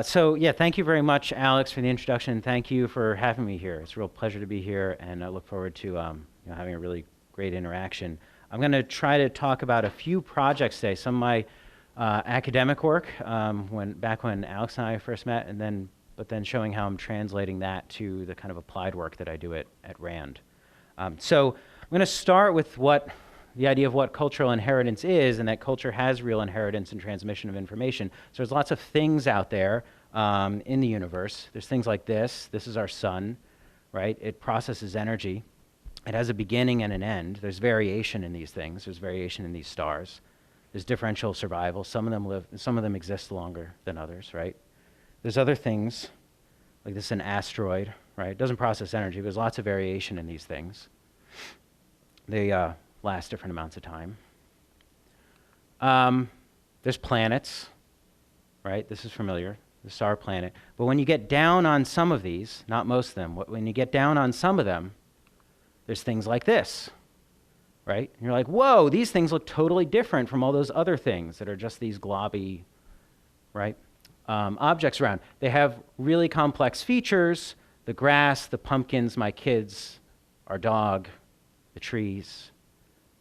So yeah, thank you very much, Alex, for the introduction. Thank you for having me here. It's a real pleasure to be here, and I look forward to having a really great interaction. I'm going to try to talk about a few projects today. Some of my academic work, back when Alex and I first met, but then showing how I'm translating that to the kind of applied work that I do at RAND. So I'm going to start with the idea of what cultural inheritance is, and that culture has real inheritance and transmission of information. So there's lots of things out there in the universe. There's things like this. This is our sun, right? It processes energy. It has a beginning and an end. There's variation in these things. There's variation in these stars. There's differential survival. Some of them exist longer than others, right? There's other things, like this is an asteroid, right? It doesn't process energy, but there's lots of variation in these things. They last different amounts of time. There's planets, right? This is familiar. This is our planet. But when you get down on some of these, not most of them, when you get down on some of them, there's things like this, right? And you're like, whoa, these things look totally different from all those other things that are just these globby, right? Objects around. They have really complex features: the grass, the pumpkins, my kids, our dog, the trees,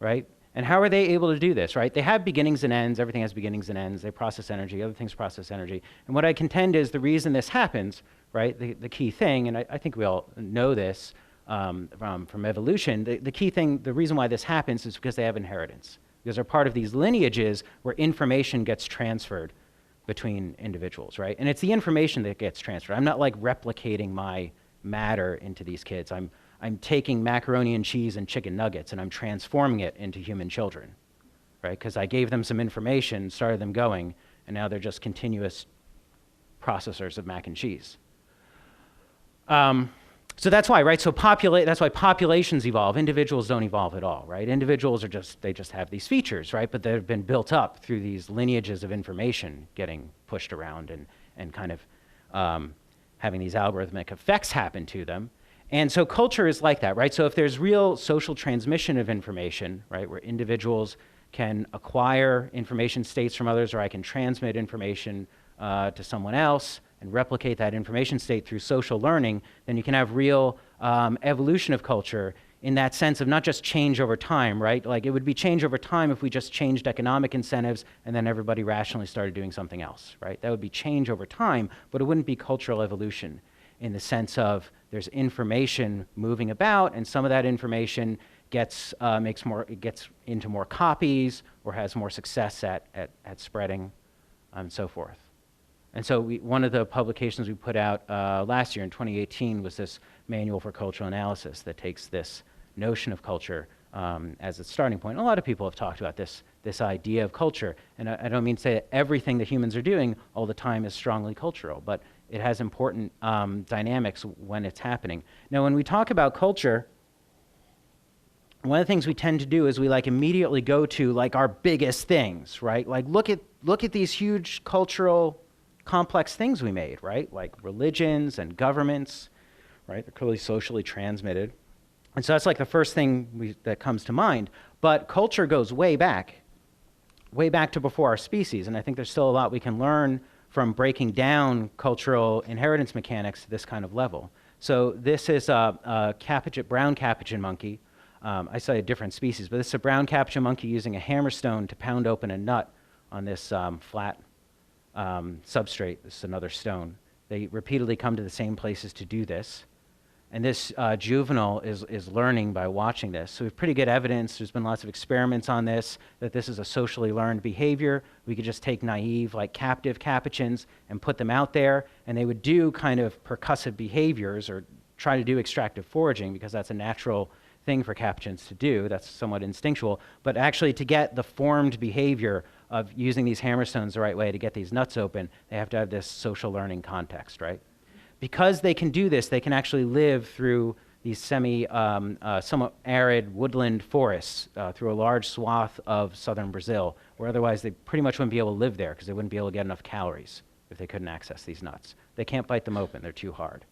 right? And how are they able to do this, right? They have beginnings and ends. Everything has beginnings and ends. They process energy. Other things process energy. And what I contend is the reason this happens, right, the key thing, and I think we all know this from evolution, the key thing, the reason why this happens is because they have inheritance. Because they're part of these lineages where information gets transferred between individuals, right? And it's the information that gets transferred. I'm not like replicating my matter into these kids. I'm taking macaroni and cheese and chicken nuggets and I'm transforming it into human children, right? Because I gave them some information, started them going, and now they're just continuous processors of mac and cheese. So that's why, right? So that's why populations evolve. Individuals don't evolve at all, right? Individuals they just have these features, right? But they've been built up through these lineages of information getting pushed around and kind of having these algorithmic effects happen to them. And so culture is like that, right? So if there's real social transmission of information, right, where individuals can acquire information states from others, or I can transmit information to someone else and replicate that information state through social learning, then you can have real evolution of culture in that sense of not just change over time, right? Like it would be change over time if we just changed economic incentives and then everybody rationally started doing something else, right? That would be change over time, but it wouldn't be cultural evolution in the sense of there's information moving about, and some of that information gets into more copies or has more success at spreading, and so forth. And so one of the publications we put out last year in 2018 was this manual for cultural analysis that takes this notion of culture as a starting point. And a lot of people have talked about this idea of culture, and I don't mean to say that everything that humans are doing all the time is strongly cultural, but it has important dynamics when it's happening. Now, when we talk about culture, one of the things we tend to do is we like immediately go to like our biggest things, right? Like look at these huge cultural complex things we made, right? Like religions and governments, right? They're clearly socially transmitted. And so that's like the first thing that comes to mind. But culture goes way back to before our species. And I think there's still a lot we can learn from breaking down cultural inheritance mechanics to this kind of level. So this is a brown capuchin monkey. I say a different species, but this is a brown capuchin monkey using a hammerstone to pound open a nut on this flat substrate. This is another stone. They repeatedly come to the same places to do this. And this juvenile is learning by watching this. So we have pretty good evidence. There's been lots of experiments on this, that this is a socially learned behavior. We could just take naive, like captive capuchins and put them out there, and they would do kind of percussive behaviors or try to do extractive foraging because that's a natural thing for capuchins to do. That's somewhat instinctual. But actually to get the formed behavior of using these hammerstones the right way to get these nuts open, they have to have this social learning context, right? Because they can do this, they can actually live through these somewhat arid woodland forests through a large swath of southern Brazil, where otherwise they pretty much wouldn't be able to live there because they wouldn't be able to get enough calories if they couldn't access these nuts. They can't bite them open, they're too hard,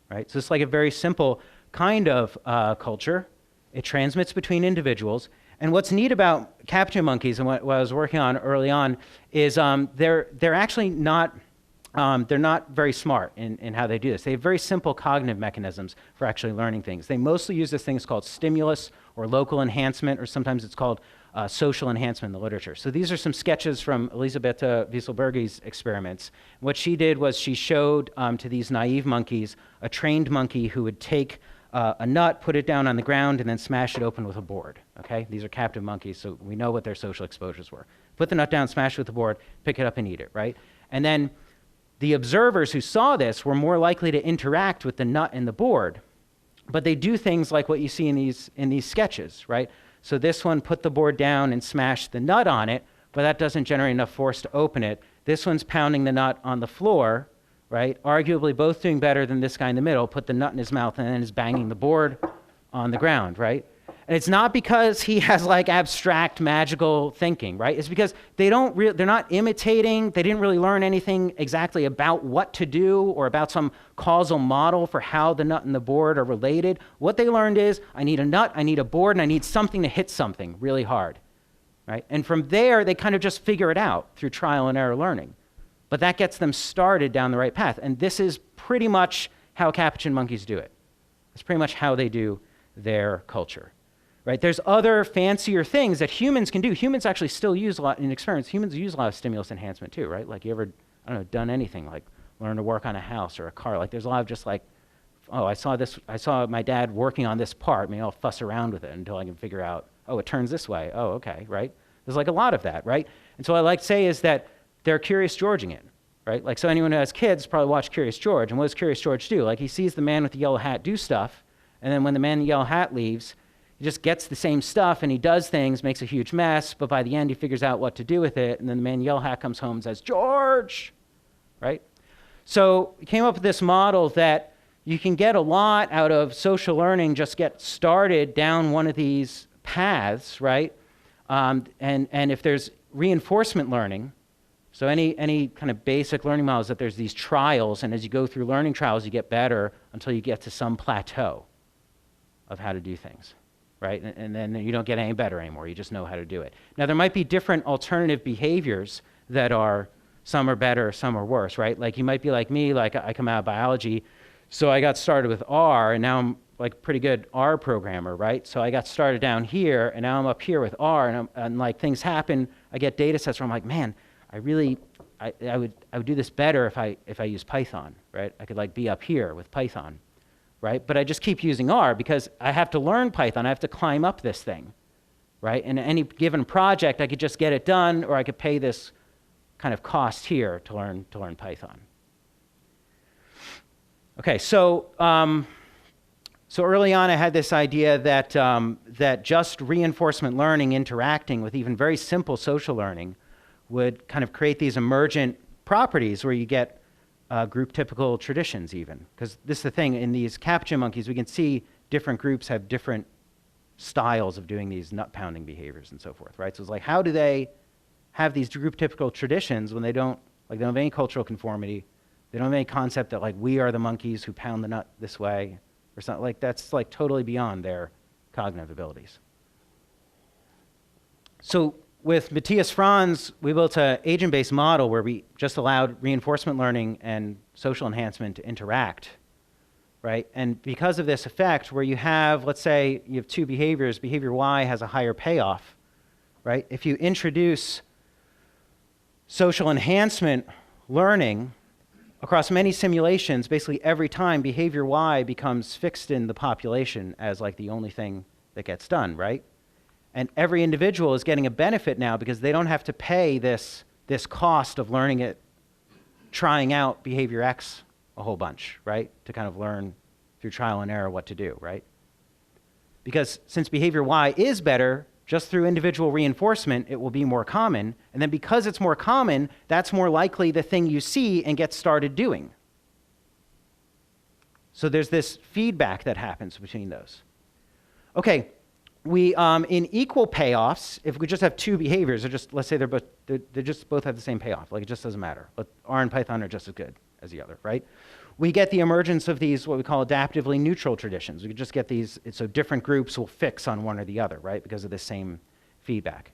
right? So it's like a very simple kind of culture. It transmits between individuals. And what's neat about capuchin monkeys and what I was working on early on is they're actually not they're not very smart in how they do this. They have very simple cognitive mechanisms for actually learning things. They mostly use this thing that's called stimulus or local enhancement, or sometimes it's called social enhancement in the literature. So these are some sketches from Elisabetta Wieselberg's experiments. What she did was she showed to these naive monkeys a trained monkey who would take a nut, put it down on the ground, and then smash it open with a board. Okay? These are captive monkeys, so we know what their social exposures were. Put the nut down, smash it with the board, pick it up and eat it, right? And then the observers who saw this were more likely to interact with the nut and the board, but they do things like what you see in these sketches, right? So this one put the board down and smashed the nut on it, but that doesn't generate enough force to open it. This one's pounding the nut on the floor, right? Arguably both doing better than this guy in the middle, put the nut in his mouth and then is banging the board on the ground, right? And it's not because he has like abstract magical thinking, right? It's because they're not imitating, they didn't really learn anything exactly about what to do or about some causal model for how the nut and the board are related. What they learned is, I need a nut, I need a board, and I need something to hit something really hard, right? And from there, they kind of just figure it out through trial and error learning. But that gets them started down the right path. And this is pretty much how capuchin monkeys do it. It's pretty much how they do their culture. Right? There's other fancier things that humans can do. Humans actually still use a lot in experiments. Humans use a lot of stimulus enhancement too, right? Like you ever, I don't know, done anything like learn to work on a house or a car. Like there's a lot of just like, oh, I saw my dad working on this part. Maybe I'll fuss around with it until I can figure out, oh, it turns this way. Oh, okay, right? There's like a lot of that, right? And so what I like to say is that they're Curious Georging it, right? Like so anyone who has kids probably watch Curious George. And what does Curious George do? Like he sees the man with the yellow hat do stuff, and then when the man in the yellow hat leaves, he just gets the same stuff and he does things, makes a huge mess, but by the end he figures out what to do with it, and then the man in yellow hat comes home and says, George, right? So we came up with this model that you can get a lot out of social learning, just get started down one of these paths, right? And if there's reinforcement learning, so any kind of basic learning models, that there's these trials, and as you go through learning trials, you get better until you get to some plateau of how to do things. Right? And then you don't get any better anymore. You just know how to do it. Now, there might be different alternative behaviors that are, some are better, some are worse, right? Like you might be like me, like I come out of biology, so I got started with R, and now I'm like a pretty good R programmer, right? So I got started down here, and now I'm up here with R, and like things happen, I get data sets where I'm like, man, I would do this better if I use Python, right? I could like be up here with Python. Right? But I just keep using R because I have to learn Python. I have to climb up this thing, right? In any given project, I could just get it done, or I could pay this kind of cost here to learn Python. Okay, so early on, I had this idea that that just reinforcement learning, interacting with even very simple social learning, would kind of create these emergent properties where you get group typical traditions even. Because this is the thing, in these capuchin monkeys, we can see different groups have different styles of doing these nut pounding behaviors and so forth, right? So it's like, how do they have these group typical traditions when they don't have any cultural conformity? They don't have any concept that like we are the monkeys who pound the nut this way or something. Like that's like totally beyond their cognitive abilities. So with Matthias Franz, we built an agent-based model where we just allowed reinforcement learning and social enhancement to interact, right? And because of this effect, where you have, let's say you have two behaviors, behavior Y has a higher payoff, right? If you introduce social enhancement learning across many simulations, basically every time behavior Y becomes fixed in the population as like the only thing that gets done, right? And every individual is getting a benefit now because they don't have to pay this cost of learning it, trying out behavior X a whole bunch, right? To kind of learn through trial and error what to do, right? Because since behavior Y is better, just through individual reinforcement, it will be more common. And then because it's more common, that's more likely the thing you see and get started doing. So there's this feedback that happens between those. Okay. We, in equal payoffs, if we just have two behaviors, or just, let's say they just both have the same payoff, like it just doesn't matter. But R and Python are just as good as the other, right? We get the emergence of these, what we call adaptively neutral traditions. We could just get these, so different groups will fix on one or the other, right? Because of the same feedback.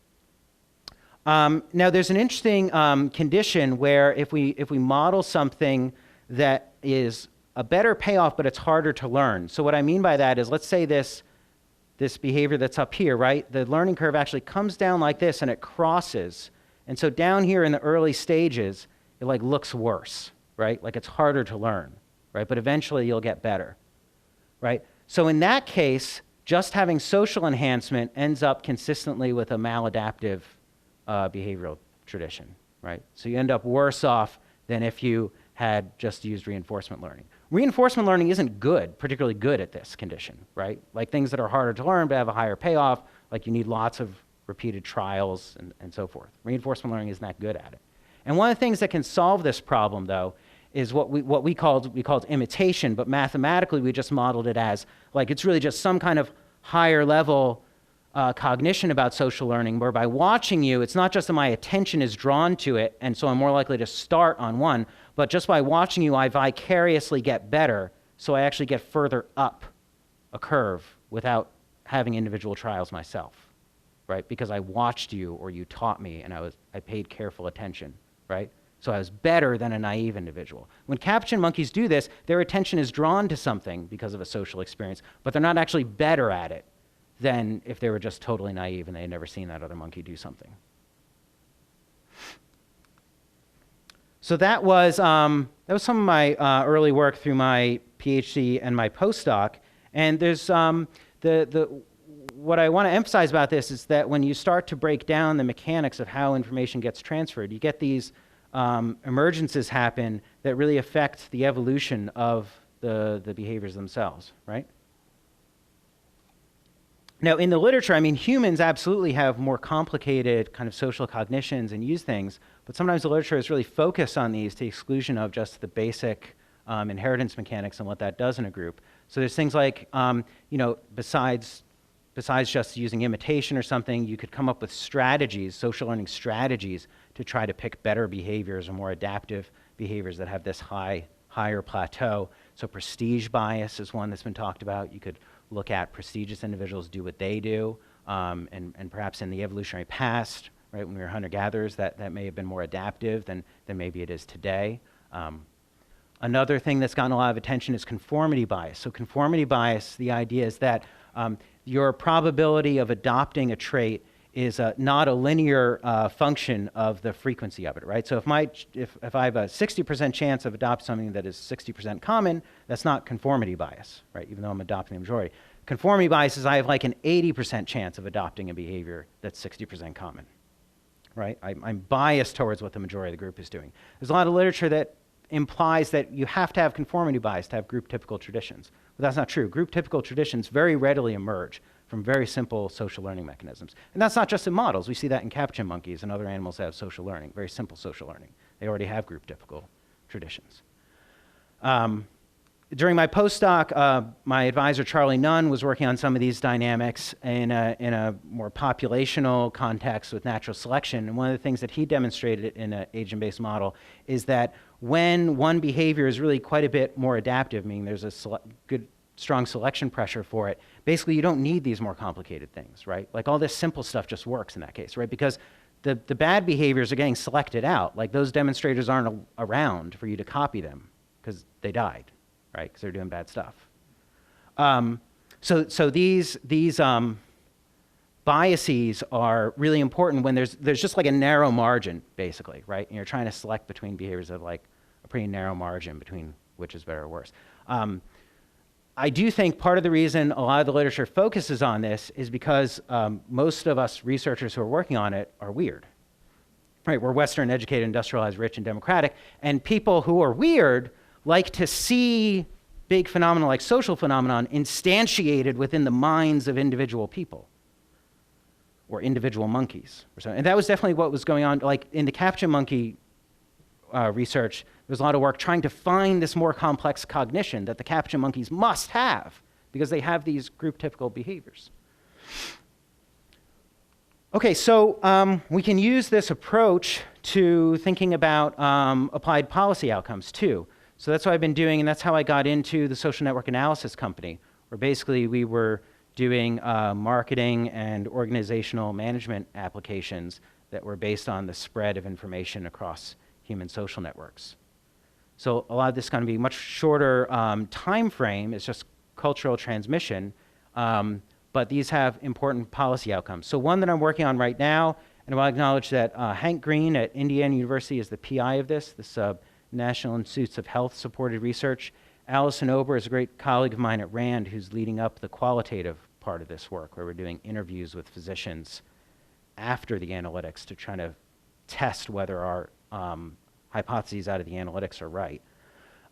Now, there's an interesting condition where if we model something that is a better payoff, but it's harder to learn. So what I mean by that is, let's say this behavior that's up here, right? The learning curve actually comes down like this and it crosses. And so down here in the early stages, it like looks worse, right? Like it's harder to learn, right? But eventually you'll get better, right? So in that case, just having social enhancement ends up consistently with a maladaptive behavioral tradition, right? So you end up worse off than if you had just used reinforcement learning. Reinforcement learning isn't good, particularly good at this condition, right? Like things that are harder to learn but have a higher payoff, like you need lots of repeated trials and so forth. Reinforcement learning isn't that good at it. And one of the things that can solve this problem, though, is what we called imitation, but mathematically we just modeled it as, like, it's really just some kind of higher level cognition about social learning, where by watching you, it's not just that my attention is drawn to it, and so I'm more likely to start on one, but just by watching you, I vicariously get better, so I actually get further up a curve without having individual trials myself, right? Because I watched you or you taught me and I paid careful attention, right? So I was better than a naive individual. When capuchin monkeys do this, their attention is drawn to something because of a social experience, but they're not actually better at it than if they were just totally naive and they had never seen that other monkey do something. So that was some of my early work through my PhD and my postdoc. And there's what I want to emphasize about this is that when you start to break down the mechanics of how information gets transferred, you get these emergences happen that really affect the evolution of the behaviors themselves, right? Now, in the literature, I mean, humans absolutely have more complicated kind of social cognitions and use things, but sometimes the literature is really focused on these to the exclusion of just the basic inheritance mechanics and what that does in a group. So there's things like, you know, besides just using imitation or something, you could come up with strategies, social learning strategies, to try to pick better behaviors or more adaptive behaviors that have this higher plateau. So prestige bias is one that's been talked about. You could look at prestigious individuals do what they do, and perhaps in the evolutionary past, right, when we were hunter-gatherers, that may have been more adaptive than maybe it is today. Another thing that's gotten a lot of attention is conformity bias. So conformity bias, the idea is that your probability of adopting a trait is not a linear function of the frequency of it, right? So if I have a 60% chance of adopting something that is 60% common, that's not conformity bias, right? Even though I'm adopting the majority. Conformity bias is I have like an 80% chance of adopting a behavior that's 60% common, right? I'm biased towards what the majority of the group is doing. There's a lot of literature that implies that you have to have conformity bias to have group typical traditions. But that's not true. Group typical traditions very readily emerge from very simple social learning mechanisms. And that's not just in models. We see that in capuchin monkeys and other animals that have social learning, very simple social learning. They already have group typical traditions. During my postdoc, my advisor, Charlie Nunn, was working on some of these dynamics in a more populational context with natural selection. And one of the things that he demonstrated in an agent-based model is that when one behavior is really quite a bit more adaptive, meaning there's a good, strong selection pressure for it, basically you don't need these more complicated things, right? Like all this simple stuff just works in that case, right? Because the bad behaviors are getting selected out. Like those demonstrators aren't around for you to copy them because they died, right? Because they're doing bad stuff. So these biases are really important when there's just like a narrow margin, basically, right? And you're trying to select between behaviors of like a pretty narrow margin between which is better or worse. I do think part of the reason a lot of the literature focuses on this is because most of us researchers who are working on it are weird, right? We're Western, educated, industrialized, rich, and democratic, and people who are weird like to see big phenomena like social phenomenon instantiated within the minds of individual people or individual monkeys or something. And that was definitely what was going on. Like in the capuchin monkey research, there was a lot of work trying to find this more complex cognition that the capuchin monkeys must have because they have these group typical behaviors. Okay, so we can use this approach to thinking about applied policy outcomes too. So that's what I've been doing, and that's how I got into the social network analysis company, where basically we were doing marketing and organizational management applications that were based on the spread of information across human social networks. So a lot of this is going to be much shorter time frame. It's just cultural transmission, but these have important policy outcomes. So one that I'm working on right now, and I want to acknowledge that Hank Green at Indiana University is the PI of this National Institutes of Health supported research. Allison Ober is a great colleague of mine at RAND who's leading up the qualitative part of this work, where we're doing interviews with physicians after the analytics to try to test whether our hypotheses out of the analytics are right.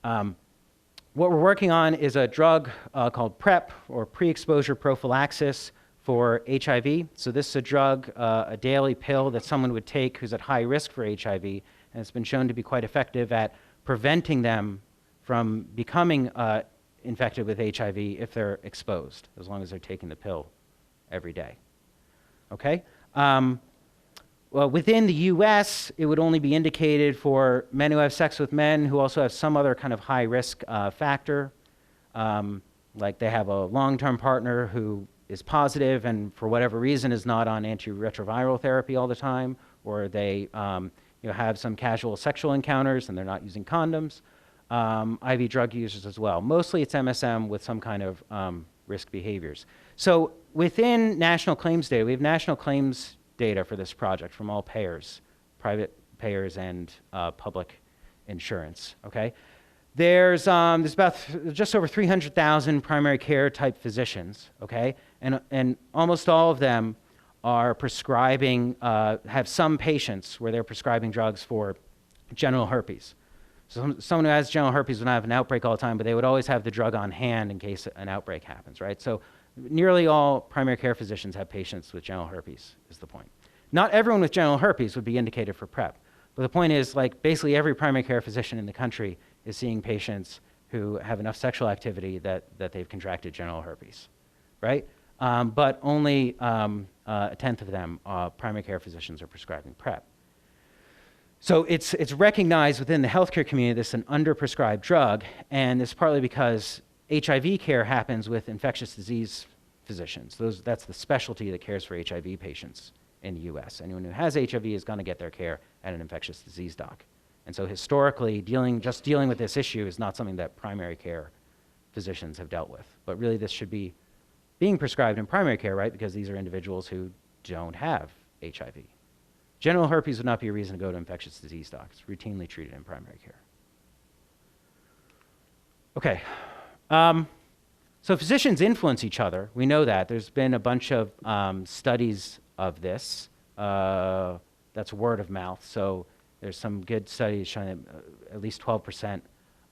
What we're working on is a drug called PrEP, or pre-exposure prophylaxis for HIV. So this is a drug, a daily pill that someone would take who's at high risk for HIV, and it's been shown to be quite effective at preventing them from becoming infected with HIV if they're exposed, as long as they're taking the pill every day. Okay? Well, within the US, it would only be indicated for men who have sex with men who also have some other kind of high risk factor, like they have a long-term partner who is positive and for whatever reason is not on antiretroviral therapy all the time, or they have some casual sexual encounters and they're not using condoms. IV drug users as well. Mostly it's MSM with some kind of risk behaviors. So within national claims data, we have national claims data for this project from all payers, private payers and public insurance, okay? There's about just over 300,000 primary care type physicians, okay? And almost all of them are prescribing, have some patients where they're prescribing drugs for genital herpes. So someone who has genital herpes would not have an outbreak all the time, but they would always have the drug on hand in case an outbreak happens, right? So nearly all primary care physicians have patients with genital herpes, is the point. Not everyone with genital herpes would be indicated for PrEP, but the point is, like, basically every primary care physician in the country is seeing patients who have enough sexual activity that they've contracted genital herpes, right? But only a tenth of them, primary care physicians, are prescribing PrEP. So it's recognized within the healthcare community this is an underprescribed drug, and it's partly because HIV care happens with infectious disease physicians. That's the specialty that cares for HIV patients in the US. Anyone who has HIV is going to get their care at an infectious disease doc. And so historically, just dealing with this issue is not something that primary care physicians have dealt with. But really this should be being prescribed in primary care, right? Because these are individuals who don't have HIV. Genital herpes would not be a reason to go to infectious disease docs. It's routinely treated in primary care. Okay. So physicians influence each other. We know that. There's been a bunch of studies of this. That's word of mouth. So there's some good studies showing that at least 12%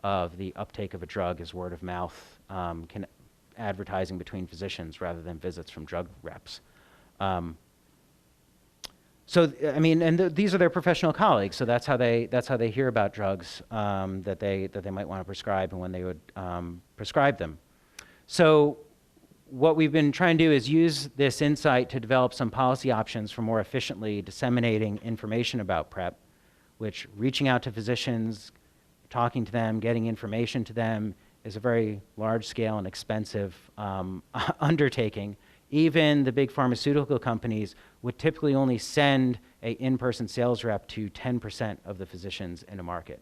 of the uptake of a drug is word of mouth, advertising between physicians rather than visits from drug reps. So I mean, and these are their professional colleagues. So that's how they hear about drugs that they might want to prescribe and when they would prescribe them. So what we've been trying to do is use this insight to develop some policy options for more efficiently disseminating information about PrEP, which reaching out to physicians, talking to them, getting information to them is a very large-scale and expensive undertaking. Even the big pharmaceutical companies would typically only send an in-person sales rep to 10% of the physicians in a market.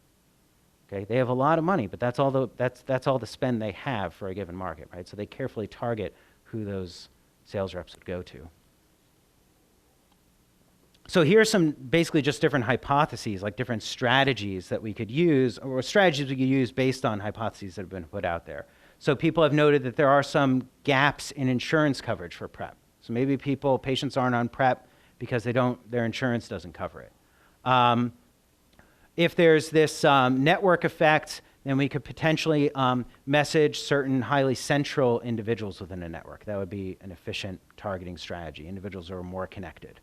Okay, they have a lot of money, but that's all the spend they have for a given market, right? So they carefully target who those sales reps would go to. So here's some basically just different hypotheses, like different strategies that we could use, or strategies we could use based on hypotheses that have been put out there. So people have noted that there are some gaps in insurance coverage for PrEP. So maybe patients aren't on PrEP because their insurance doesn't cover it. If there's this network effect, then we could potentially message certain highly central individuals within a network. That would be an efficient targeting strategy, individuals who are more connected.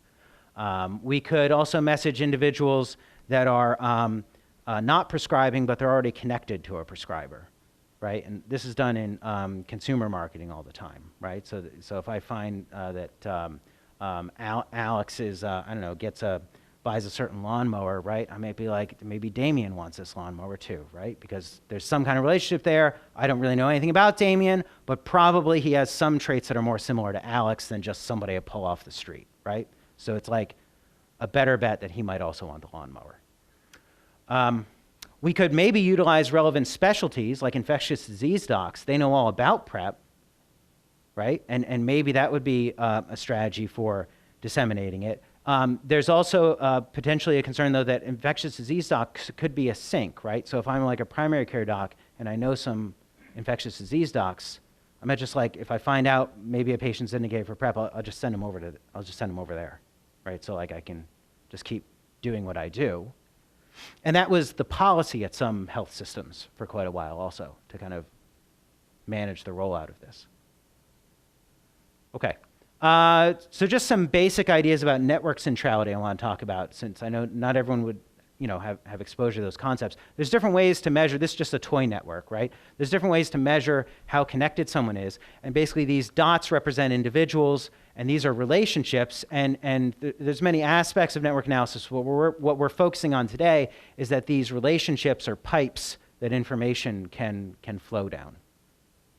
We could also message individuals that are not prescribing, but they're already connected to a prescriber, right? And this is done in consumer marketing all the time, right? So if I find that Alex is, buys a certain lawnmower, right? I may be like, maybe Damien wants this lawnmower too, right? Because there's some kind of relationship there. I don't really know anything about Damien, but probably he has some traits that are more similar to Alex than just somebody I pull off the street, right? So it's like a better bet that he might also want the lawnmower. We could maybe utilize relevant specialties like infectious disease docs. They know all about PrEP, right? And maybe that would be a strategy for disseminating it. There's also potentially a concern, though, that infectious disease docs could be a sink, right? So if I'm like a primary care doc and I know some infectious disease docs, I might just like, if I find out maybe a patient's indicated for PrEP, I'll just send them over there, right? So like I can just keep doing what I do. And that was the policy at some health systems for quite a while also, to kind of manage the rollout of this. Okay. So just some basic ideas about network centrality I want to talk about, since I know not everyone would have exposure to those concepts. There's different ways to measure, this is just a toy network, right? There's different ways to measure how connected someone is. And basically these dots represent individuals, and these are relationships. And there's many aspects of network analysis. What we're focusing on today is that these relationships are pipes that information can flow down,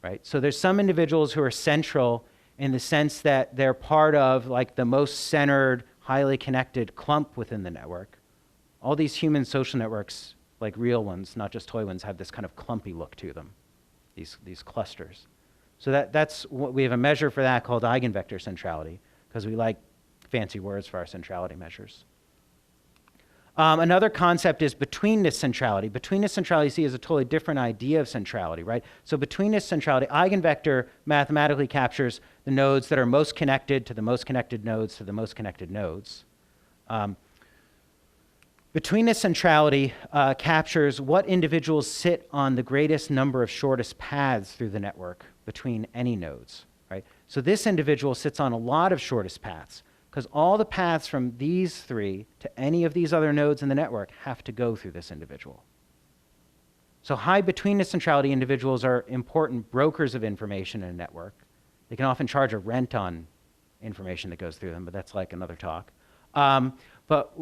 right? So there's some individuals who are central in the sense that they're part of like the most centered, highly connected clump within the network. All these human social networks, like real ones, not just toy ones, have this kind of clumpy look to them, these clusters. So that's what we have a measure for that called eigenvector centrality, because we like fancy words for our centrality measures. Another concept is betweenness centrality. Betweenness centrality, you see, is a totally different idea of centrality, right? So betweenness centrality, eigenvector mathematically captures the nodes that are most connected to the most connected nodes to the most connected nodes. Betweenness centrality captures what individuals sit on the greatest number of shortest paths through the network between any nodes, right? So this individual sits on a lot of shortest paths, because all the paths from these three to any of these other nodes in the network have to go through this individual. So high betweenness centrality individuals are important brokers of information in a network. They can often charge a rent on information that goes through them, but that's like another talk. But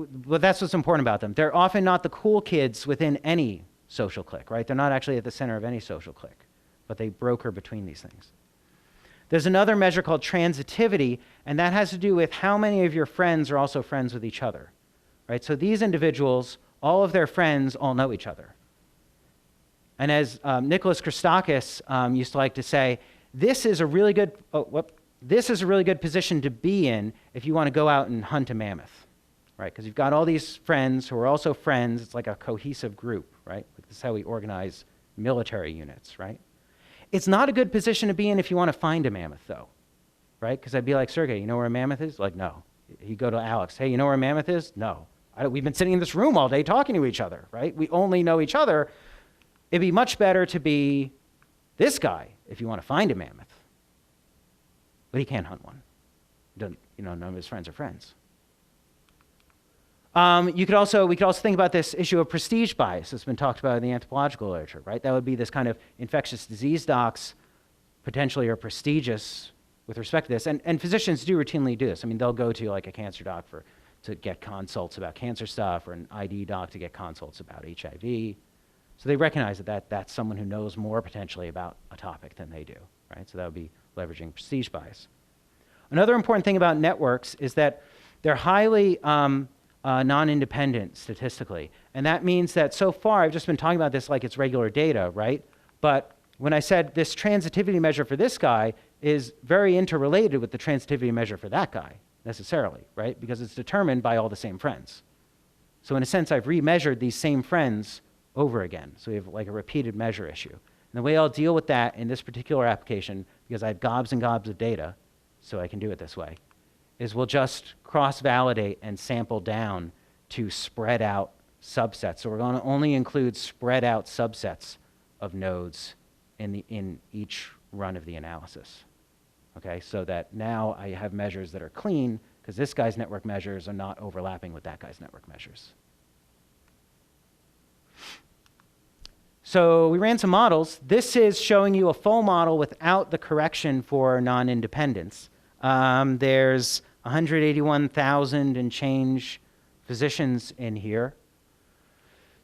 that's what's important about them. They're often not the cool kids within any social clique, right? They're not actually at the center of any social clique, but they broker between these things. There's another measure called transitivity, and that has to do with how many of your friends are also friends with each other, right? So these individuals, all of their friends all know each other. And as Nicholas Christakis used to like to say, this is a really good position to be in if you want to go out and hunt a mammoth, right? Because you've got all these friends who are also friends. It's like a cohesive group, right? Like this is how we organize military units, right? It's not a good position to be in if you want to find a mammoth, though, right? Because I'd be like, Sergey, you know where a mammoth is? Like, no. You go to Alex, hey, you know where a mammoth is? No. We've been sitting in this room all day talking to each other, right? We only know each other. It'd be much better to be this guy if you want to find a mammoth. But he can't hunt one. None of his friends are friends. We could also think about this issue of prestige bias that's been talked about in the anthropological literature, right? That would be this kind of infectious disease docs potentially are prestigious with respect to this. And physicians do routinely do this. I mean, they'll go to like a cancer doc to get consults about cancer stuff, or an ID doc to get consults about HIV. So they recognize that that's someone who knows more potentially about a topic than they do, right? So that would be leveraging prestige bias. Another important thing about networks is that they're highly non-independent statistically. And that means that so far, I've just been talking about this like it's regular data, right? But when I said this transitivity measure for this guy is very interrelated with the transitivity measure for that guy, necessarily, right? Because it's determined by all the same friends. So in a sense, I've remeasured these same friends over again. So we have like a repeated measure issue. And the way I'll deal with that in this particular application, because I have gobs and gobs of data, so I can do it this way, is we'll just cross-validate and sample down to spread out subsets. So we're going to only include spread out subsets of nodes in each run of the analysis. Okay, so that now I have measures that are clean, because this guy's network measures are not overlapping with that guy's network measures. So we ran some models. This is showing you a full model without the correction for non-independence. There's 181,000 and change physicians in here.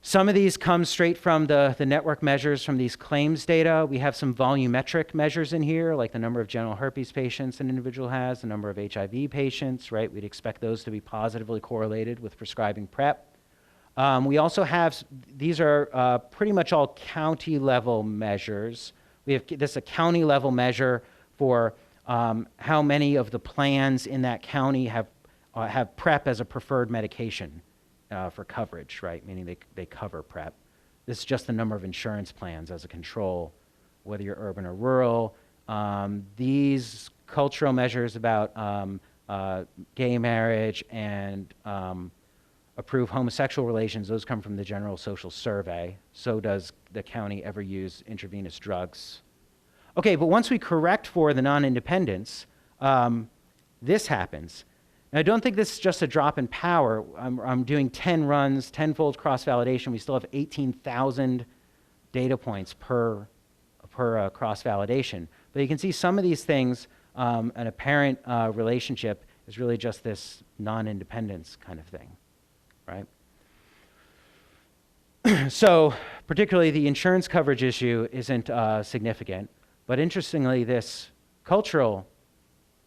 Some of these come straight from the network measures from these claims data. We have some volumetric measures in here, like the number of genital herpes patients an individual has, the number of HIV patients, right? We'd expect those to be positively correlated with prescribing PrEP. We also have, these are pretty much all county level measures. We have this is a county level measure for how many of the plans in that county have PrEP as a preferred medication for coverage, right? Meaning they cover PrEP. This is just the number of insurance plans as a control, whether you're urban or rural. These cultural measures about gay marriage and approved homosexual relations, those come from the General Social Survey. So does the county ever use intravenous drugs? Okay, but once we correct for the non-independence, this happens. And I don't think this is just a drop in power. I'm doing 10 runs, 10-fold cross-validation. We still have 18,000 data points per cross-validation. But you can see some of these things, an apparent relationship is really just this non-independence kind of thing, right? So particularly the insurance coverage issue isn't significant. But interestingly, this cultural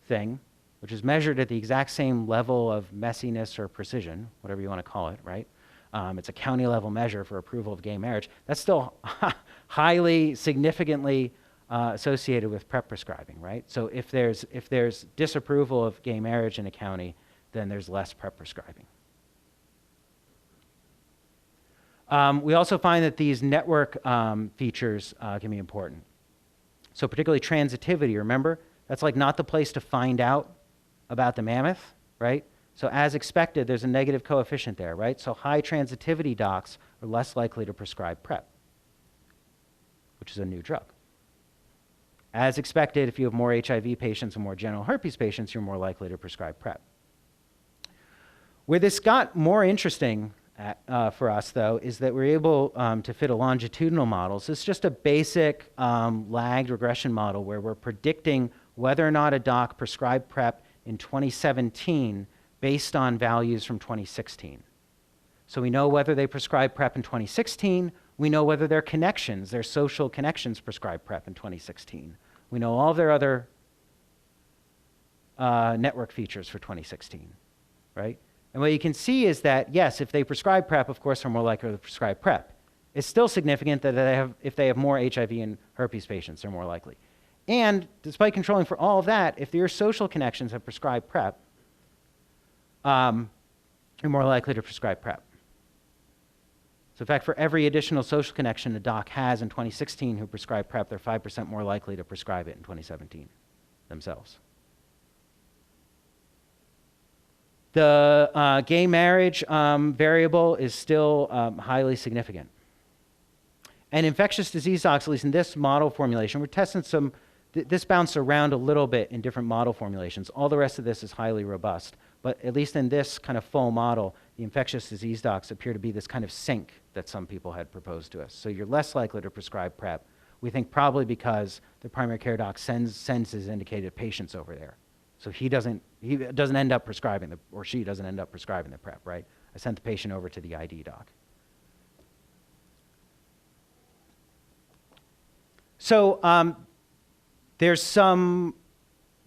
thing, which is measured at the exact same level of messiness or precision, whatever you want to call it, right? It's a county level measure for approval of gay marriage. That's still highly, significantly associated with PrEP prescribing, right? So if there's disapproval of gay marriage in a county, then there's less PrEP prescribing. We also find that these network features can be important. So particularly transitivity, remember? That's like not the place to find out about the mammoth, right? So as expected, there's a negative coefficient there, right? So high transitivity docs are less likely to prescribe PrEP, which is a new drug. As expected, if you have more HIV patients and more genital herpes patients, you're more likely to prescribe PrEP. Where this got more interesting for us, though, is that we're able to fit a longitudinal model. So it's just a basic lagged regression model where we're predicting whether or not a doc prescribed PrEP in 2017 based on values from 2016. So we know whether they prescribed PrEP in 2016. We know whether their connections, their social connections, prescribed PrEP in 2016. We know all their other network features for 2016, right? And what you can see is that, yes, if they prescribe PrEP, of course, they're more likely to prescribe PrEP. It's still significant that if they have more HIV and herpes patients, they're more likely. And despite controlling for all of that, if your social connections have prescribed PrEP, you're more likely to prescribe PrEP. So in fact, for every additional social connection a doc has in 2016 who prescribed PrEP, they're 5% more likely to prescribe it in 2017 themselves. The gay marriage variable is still highly significant. And infectious disease docs, at least in this model formulation, we're testing some, this bounced around a little bit in different model formulations. All the rest of this is highly robust. But at least in this kind of full model, the infectious disease docs appear to be this kind of sink that some people had proposed to us. So you're less likely to prescribe PrEP. We think probably because the primary care doc sends his indicated patients over there. So he doesn't end up prescribing, or she doesn't end up prescribing the PrEP, right? I sent the patient over to the ID doc. So there's some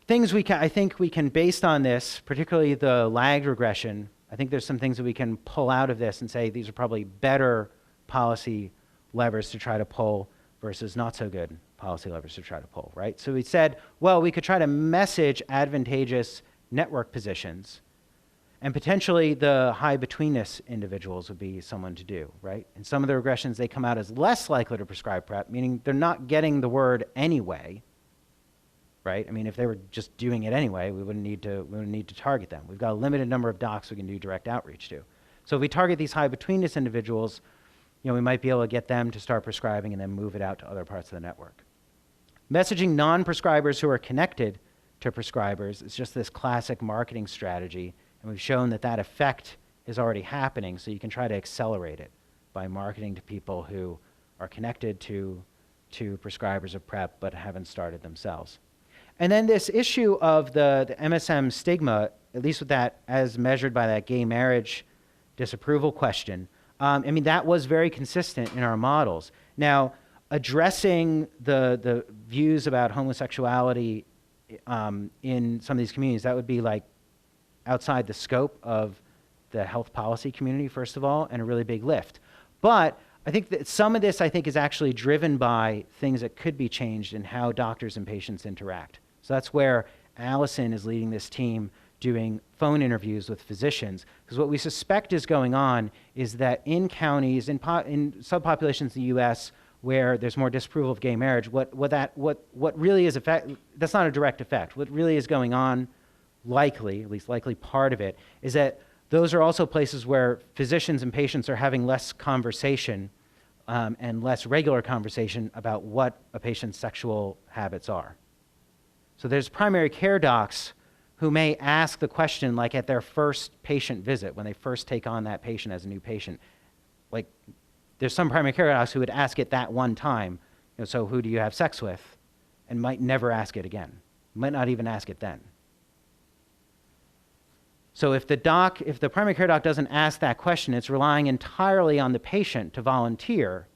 things I think we can, based on this, particularly the lagged regression, I think there's some things that we can pull out of this and say these are probably better policy levers to try to pull versus not so good policy levers to try to pull, right? So we said, well, we could try to message advantageous network positions, and potentially the high betweenness individuals would be someone to do, right? In some of the regressions, they come out as less likely to prescribe PrEP, meaning they're not getting the word anyway, right? I mean, if they were just doing it anyway, we wouldn't need to target them. We've got a limited number of docs we can do direct outreach to. So if we target these high betweenness individuals, we might be able to get them to start prescribing and then move it out to other parts of the network. Messaging non-prescribers who are connected to prescribers is just this classic marketing strategy, and we've shown that that effect is already happening, so you can try to accelerate it by marketing to people who are connected to prescribers of PrEP but haven't started themselves. And then this issue of the MSM stigma, at least with that as measured by that gay marriage disapproval question, I mean, that was very consistent in our models. Now, addressing the views about homosexuality in some of these communities, that would be like outside the scope of the health policy community, first of all, and a really big lift. But I think that some of this, I think, is actually driven by things that could be changed in how doctors and patients interact. So that's where Allison is leading this team doing phone interviews with physicians, because what we suspect is going on is that in counties, in subpopulations in the U.S. where there's more disapproval of gay marriage, what really is that's not a direct effect. What really is going on, likely, at least likely part of it, is that those are also places where physicians and patients are having less conversation and less regular conversation about what a patient's sexual habits are. So there's primary care docs who may ask the question, like at their first patient visit, when they first take on that patient as a new patient. Like, there's some primary care docs who would ask it that one time, you know, so who do you have sex with? And might never ask it again. Might not even ask it then. So if the primary care doc doesn't ask that question, it's relying entirely on the patient to volunteer,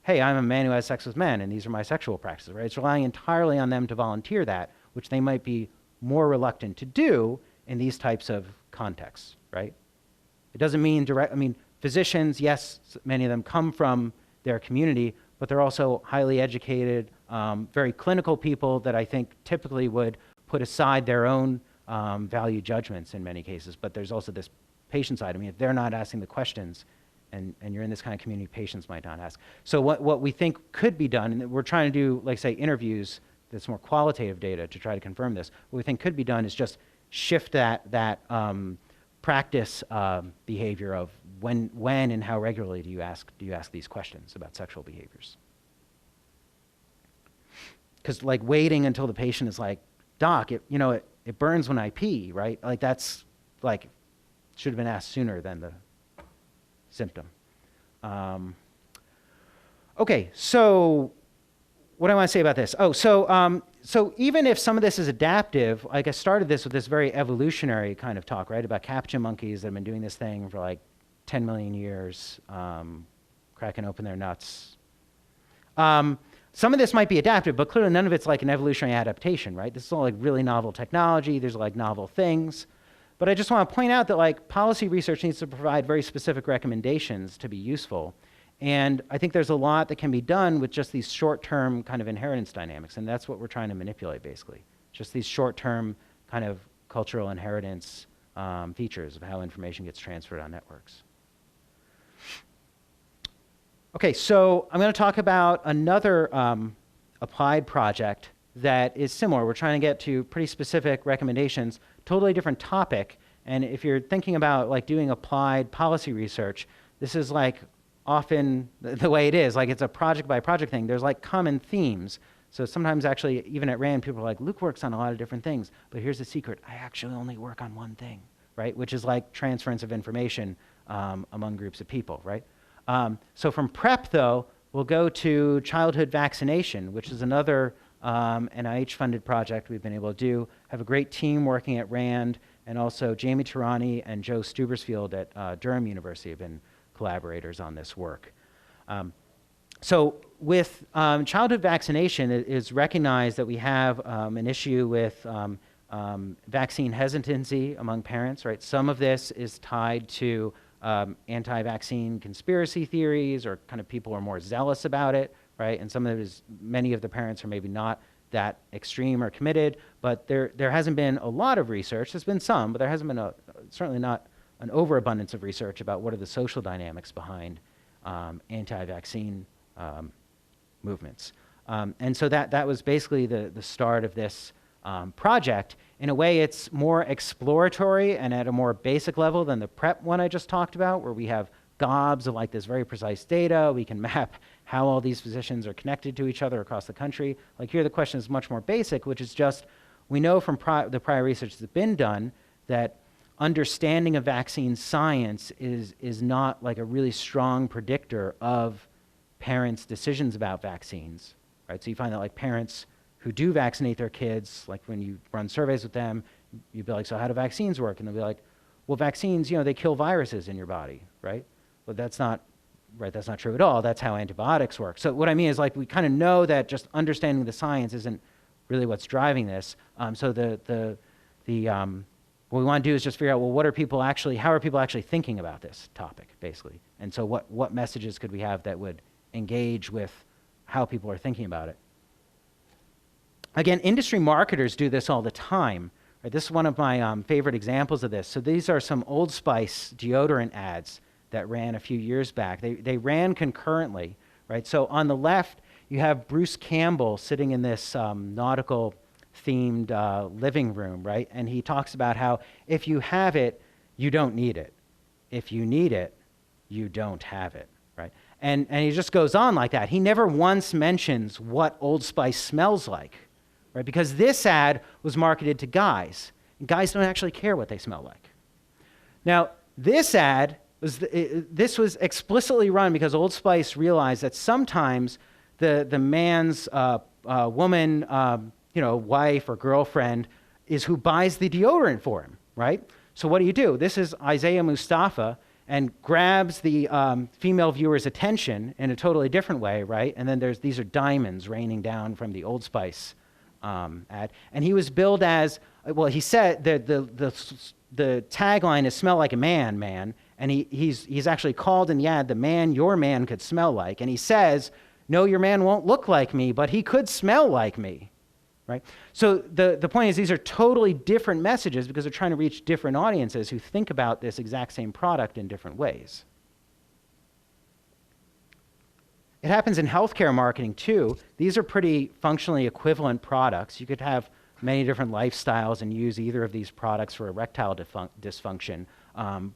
hey, I'm a man who has sex with men, and these are my sexual practices, right? It's relying entirely on them to volunteer that, which they might be more reluctant to do in these types of contexts, right? It doesn't mean physicians, yes, many of them come from their community, but they're also highly educated, very clinical people that I think typically would put aside their own value judgments in many cases. But there's also this patient side. I mean, if they're not asking the questions and you're in this kind of community, patients might not ask. So what we think could be done, and we're trying to do, like say, interviews that's more qualitative data to try to confirm this, what we think could be done is just shift that practice behavior of when and how regularly do you ask these questions about sexual behaviors. Because like waiting until the patient is like, doc, it burns when I pee, right? Like that's like, should have been asked sooner than the symptom. Okay, so what do I want to say about this? So even if some of this is adaptive, like I started this with this very evolutionary kind of talk, right, about capuchin monkeys that have been doing this thing for like 10 million years, cracking open their nuts. Some of this might be adaptive, but clearly none of it's like an evolutionary adaptation, right? This is all like really novel technology. There's like novel things. But I just want to point out that like policy research needs to provide very specific recommendations to be useful. And I think there's a lot that can be done with just these short-term kind of inheritance dynamics, and that's what we're trying to manipulate, basically. Just these short-term kind of cultural inheritance features of how information gets transferred on networks. Okay, so I'm going to talk about another applied project that is similar. We're trying to get to pretty specific recommendations, totally different topic. And if you're thinking about like doing applied policy research, this is like often the way it is, like it's a project by project thing. There's like common themes. So sometimes actually, even at RAND, people are like, Luke works on a lot of different things, but here's the secret, I actually only work on one thing, right? Which is like transference of information among groups of people, right? So from PrEP though, we'll go to childhood vaccination, which is another NIH-funded project we've been able to do. Have a great team working at RAND, and also Jamie Tarani and Joe Stubersfield at Durham University have been collaborators on this work. So with childhood vaccination, it is recognized that we have an issue with vaccine hesitancy among parents, right? Some of this is tied to anti-vaccine conspiracy theories, or kind of people are more zealous about it, right? And some of it is, many of the parents are maybe not that extreme or committed, but there hasn't been a lot of research. There's been some, but there hasn't been certainly not an overabundance of research about what are the social dynamics behind anti-vaccine movements. And so that was basically the start of this project. In a way, it's more exploratory and at a more basic level than the PrEP one I just talked about, where we have gobs of like this very precise data. We can map how all these physicians are connected to each other across the country. Like here, the question is much more basic, which is just, we know from the prior research that's been done that understanding of vaccine science is not like a really strong predictor of parents' decisions about vaccines, right? So you find that like parents who do vaccinate their kids, like when you run surveys with them, you'd be like, so how do vaccines work? And they'll be like, well, vaccines, they kill viruses in your body, right? well, that's not right. That's not true at all. That's how antibiotics work. So what I mean is, like, we kind of know that just understanding the science isn't really what's driving this. So what we want to do is just figure out, well, how are people actually thinking about this topic, basically? And so what messages could we have that would engage with how people are thinking about it? Again, industry marketers do this all the time. Right? This is one of my favorite examples of this. So these are some Old Spice deodorant ads that ran a few years back. They ran concurrently, right? So on the left, you have Bruce Campbell sitting in this nautical themed living room, right? And he talks about how if you have it, you don't need it. If you need it, you don't have it, right? And he just goes on like that. He never once mentions what Old Spice smells like, right? Because this ad was marketed to guys. And guys don't actually care what they smell like. Now, this ad this was explicitly run because Old Spice realized that sometimes the man's woman, wife or girlfriend is who buys the deodorant for him, right? So what do? This is Isaiah Mustafa, and grabs the female viewer's attention in a totally different way, right? And then these are diamonds raining down from the Old Spice ad. And he was billed as, well, he said the tagline is "smell like a man," and he's actually called in the ad the man your man could smell like. And he says, no, your man won't look like me, but he could smell like me, right? So the point is, these are totally different messages because they're trying to reach different audiences who think about this exact same product in different ways. It happens in healthcare marketing too. These are pretty functionally equivalent products. You could have many different lifestyles and use either of these products for erectile dysfunction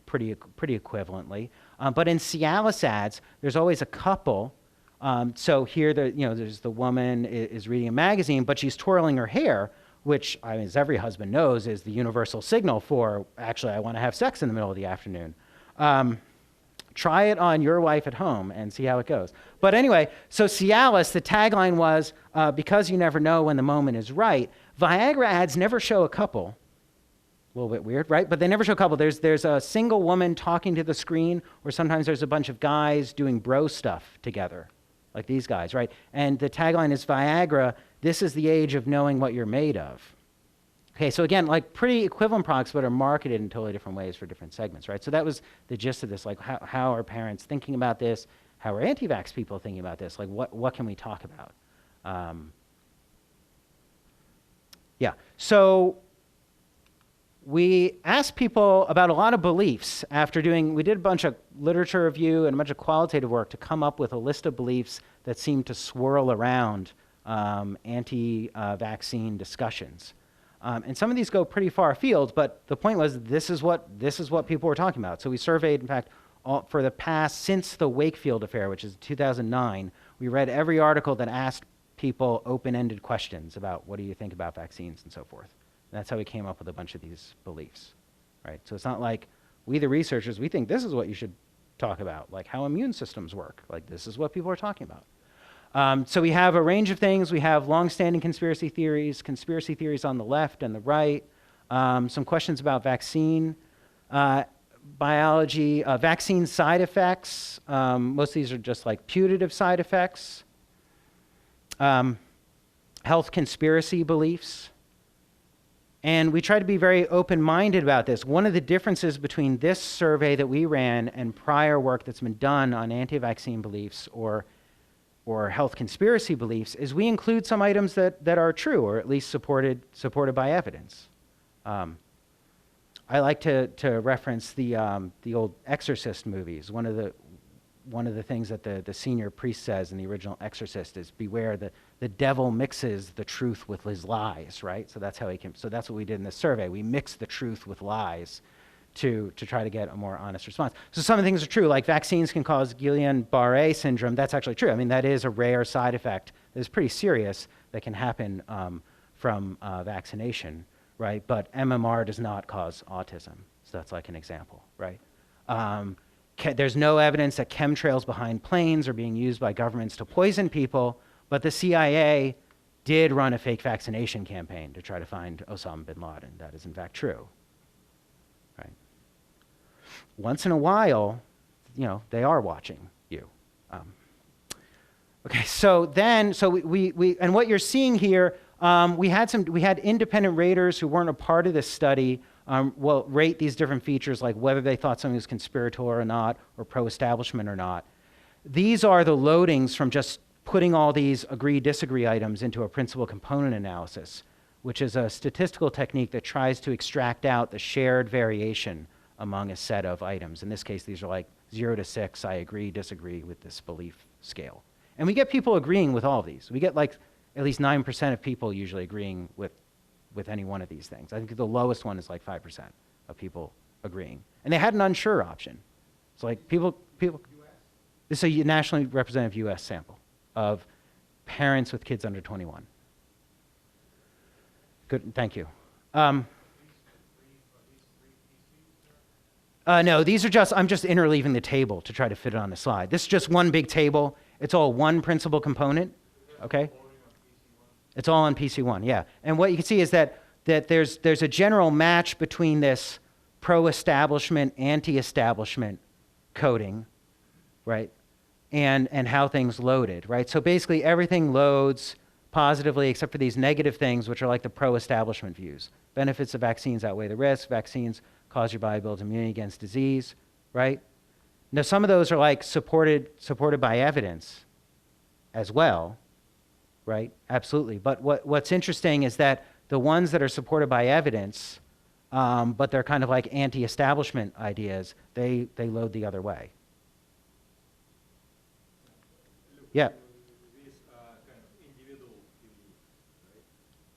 pretty equivalently. But in Cialis ads, there's always a couple. So here, there's the woman is reading a magazine, but she's twirling her hair, which, as every husband knows, is the universal signal for, actually, I want to have sex in the middle of the afternoon. Try it on your wife at home and see how it goes. But anyway, so Cialis, the tagline was, because you never know when the moment is right. Viagra ads never show a couple. A little bit weird, right? But they never show a couple. There's a single woman talking to the screen, or sometimes there's a bunch of guys doing bro stuff together, like these guys, right? And the tagline is Viagra, this is the age of knowing what you're made of. Okay, so again, like pretty equivalent products, but are marketed in totally different ways for different segments, right? So that was the gist of this, like how are parents thinking about this? How are anti-vax people thinking about this? Like what can we talk about? So we asked people about a lot of beliefs we did a bunch of literature review and a bunch of qualitative work to come up with a list of beliefs that seemed to swirl around anti-vaccine discussions. And some of these go pretty far afield, but the point was this is what people were talking about. So we surveyed, in fact, for the past, since the Wakefield affair, which is 2009, we read every article that asked people open-ended questions about what do you think about vaccines and so forth. And that's how we came up with a bunch of these beliefs, right? So it's not like we, the researchers, we think this is what you should talk about, like how immune systems work. Like this is what people are talking about. So we have a range of things. We have long-standing conspiracy theories on the left and the right, some questions about vaccine biology, vaccine side effects. Most of these are just like putative side effects. Health conspiracy beliefs. And we try to be very open-minded about this. One of the differences between this survey that we ran and prior work that's been done on anti-vaccine beliefs or health conspiracy beliefs is we include some items that are true or at least supported by evidence. I like to reference the old Exorcist movies. One of the things that the senior priest says in the original Exorcist is, beware, the devil mixes the truth with his lies, right? So that's how so that's what we did in this survey. We mixed the truth with lies to try to get a more honest response. So some of the things are true, like vaccines can cause Guillain-Barré syndrome. That's actually true. I mean, that is a rare side effect that is pretty serious that can happen from vaccination, right? But MMR does not cause autism. So that's like an example, right? There's no evidence that chemtrails behind planes are being used by governments to poison people, but the CIA did run a fake vaccination campaign to try to find Osama bin Laden. That is in fact true, right? Once in a while, they are watching you. Okay, so we and what you're seeing here, we had independent raters who weren't a part of this study, rate these different features, like whether they thought something was conspiratorial or not, or pro-establishment or not. These are the loadings from just putting all these agree-disagree items into a principal component analysis, which is a statistical technique that tries to extract out the shared variation among a set of items. In this case, these are like 0 to 6, I agree, disagree with this belief scale. And we get people agreeing with all of these. We get like at least 9% of people usually agreeing with any one of these things. I think the lowest one is like 5% of people agreeing. And they had an unsure option. It's like people, this is a nationally representative US sample of parents with kids under 21. Good, thank you. No, these are just, I'm just interleaving the table to try to fit it on the slide. This is just one big table. It's all one principal component, okay? It's all on PC1, yeah. And what you can see is that there's a general match between this pro-establishment, anti-establishment coding, right? And how things loaded, right? So basically everything loads positively except for these negative things, which are like the pro-establishment views. Benefits of vaccines outweigh the risks. Vaccines cause your body builds immunity against disease, right? Now, some of those are like supported by evidence as well, right? Absolutely. But what's interesting is that the ones that are supported by evidence, but they're kind of like anti-establishment ideas, they load the other way. Yeah.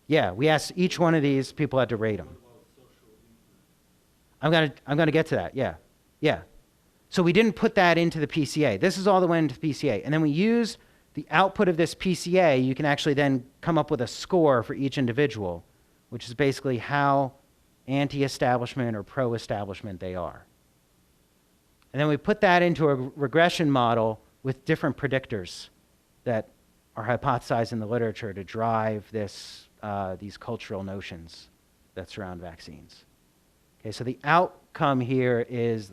Yeah, we asked each one of these, people had to rate them. I'm gonna get to that, yeah. Yeah. So we didn't put that into the PCA. This is all that went into the PCA. And then we used the output of this PCA. You can actually then come up with a score for each individual, which is basically how anti-establishment or pro-establishment they are. And then we put that into a regression model with different predictors that are hypothesized in the literature to drive this, these cultural notions that surround vaccines. Okay, so the outcome here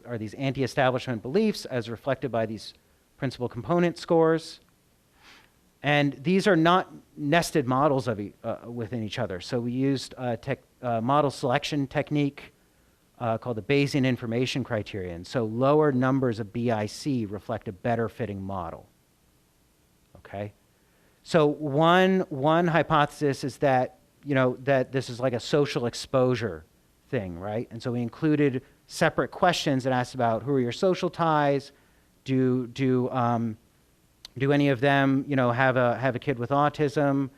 are these anti-establishment beliefs as reflected by these principal component scores. And these are not nested models of within each other. So we used a model selection technique called the Bayesian information criterion. So lower numbers of BIC reflect a better fitting model. Okay? So one hypothesis is that, that this is like a social exposure thing, right? And so we included separate questions that asked about who are your social ties, do any of them, have a kid with autism?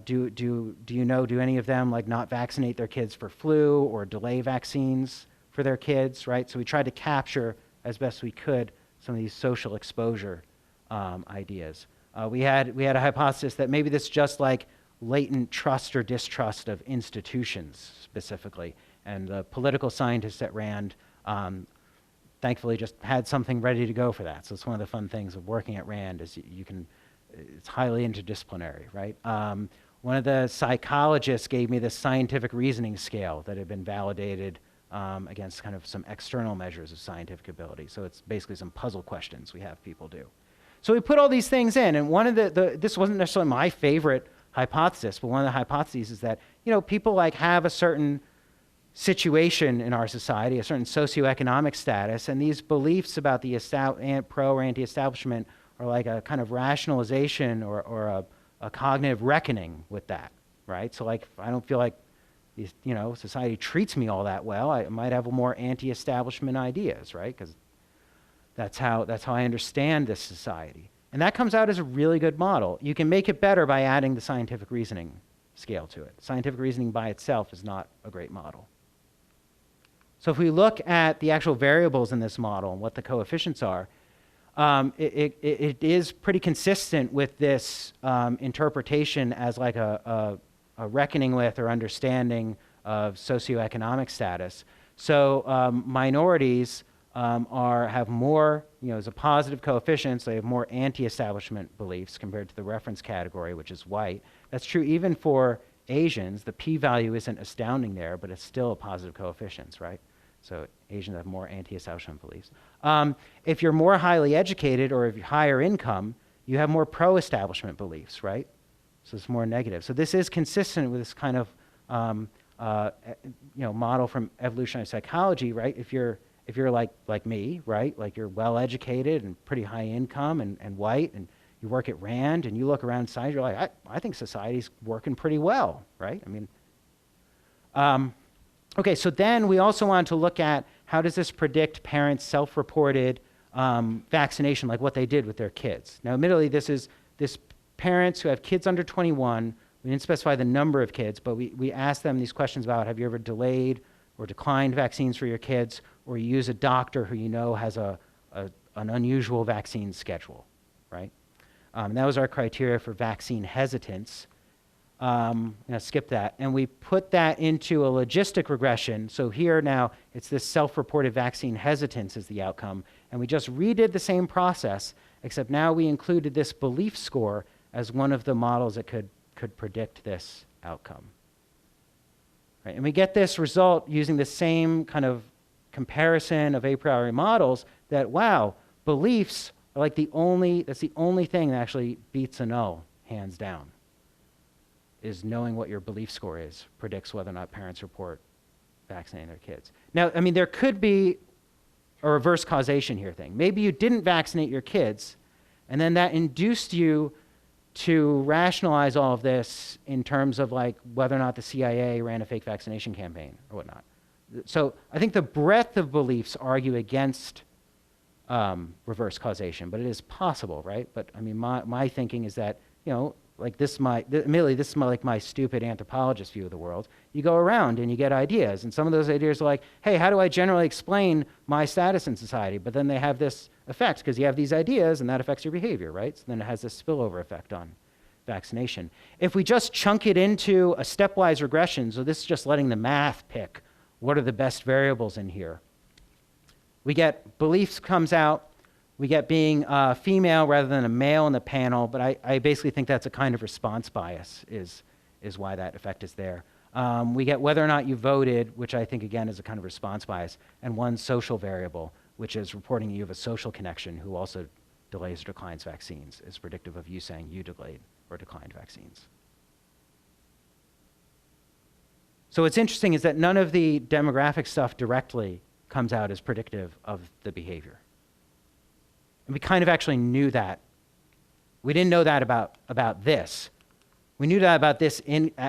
Do any of them like not vaccinate their kids for flu or delay vaccines for their kids, right? So we tried to capture as best we could some of these social exposure ideas. We had a hypothesis that maybe this is just like latent trust or distrust of institutions specifically. And the political scientists at RAND thankfully just had something ready to go for that. So it's one of the fun things of working at RAND is it's highly interdisciplinary, right? One of the psychologists gave me this scientific reasoning scale that had been validated against kind of some external measures of scientific ability. So it's basically some puzzle questions we have people do. So we put all these things in, and one of this wasn't necessarily my favorite hypothesis, but one of the hypotheses is that, people like have a certain situation in our society, a certain socioeconomic status, and these beliefs about the pro or anti-establishment are like a kind of rationalization or a cognitive reckoning with that, right? So like, if I don't feel like society treats me all that well, I might have more anti-establishment ideas, right? Because that's how I understand this society. And that comes out as a really good model. You can make it better by adding the scientific reasoning scale to it. Scientific reasoning by itself is not a great model. So if we look at the actual variables in this model and what the coefficients are, it is pretty consistent with this interpretation as like a reckoning with or understanding of socioeconomic status. So minorities have more, as a positive coefficient, so they have more anti-establishment beliefs compared to the reference category, which is white. That's true even for Asians. The p-value isn't astounding there, but it's still a positive coefficient, right? So Asians have more anti-establishment beliefs. If you're more highly educated or if you're higher income, you have more pro-establishment beliefs, right? So it's more negative. So this is consistent with this kind of model from evolutionary psychology, right? If you're like me, right? Like you're well educated and pretty high income and white, and you work at Rand, and you look around society, you're like, I think society's working pretty well, right? I mean, okay, so then we also want to look at how does this predict parents' self-reported vaccination, like what they did with their kids. Now, admittedly, this parents who have kids under 21, we didn't specify the number of kids, but we asked them these questions about, have you ever delayed or declined vaccines for your kids, or you use a doctor who you know has an unusual vaccine schedule, right? That was our criteria for vaccine hesitance. Skip that. And we put that into a logistic regression. So here now, it's this self-reported vaccine hesitance is the outcome. And we just redid the same process, except now we included this belief score as one of the models that could predict this outcome. Right? And we get this result using the same kind of comparison of a priori models that, wow, beliefs are like that's the only thing that actually beats a null, hands down, is knowing what your belief score is, predicts whether or not parents report vaccinating their kids. Now, I mean, there could be a reverse causation here thing. Maybe you didn't vaccinate your kids, and then that induced you to rationalize all of this in terms of like whether or not the CIA ran a fake vaccination campaign or whatnot. So I think the breadth of beliefs argue against reverse causation, but it is possible, right? But I mean, my thinking is that, like admittedly, this is like my stupid anthropologist view of the world. You go around and you get ideas, and some of those ideas are like, hey, how do I generally explain my status in society? But then they have this effect because you have these ideas and that affects your behavior, right? So then it has this spillover effect on vaccination. If we just chunk it into a stepwise regression, so this is just letting the math pick what are the best variables in here. We get beliefs comes out, we get being female rather than a male in the panel, but I basically think that's a kind of response bias is why that effect is there. We get whether or not you voted, which I think again is a kind of response bias, and one social variable, which is reporting you have a social connection who also delays or declines vaccines, is predictive of you saying you delayed or declined vaccines. So what's interesting is that none of the demographic stuff directly comes out as predictive of the behavior. And we kind of actually knew that. We didn't know that about this. We knew that about this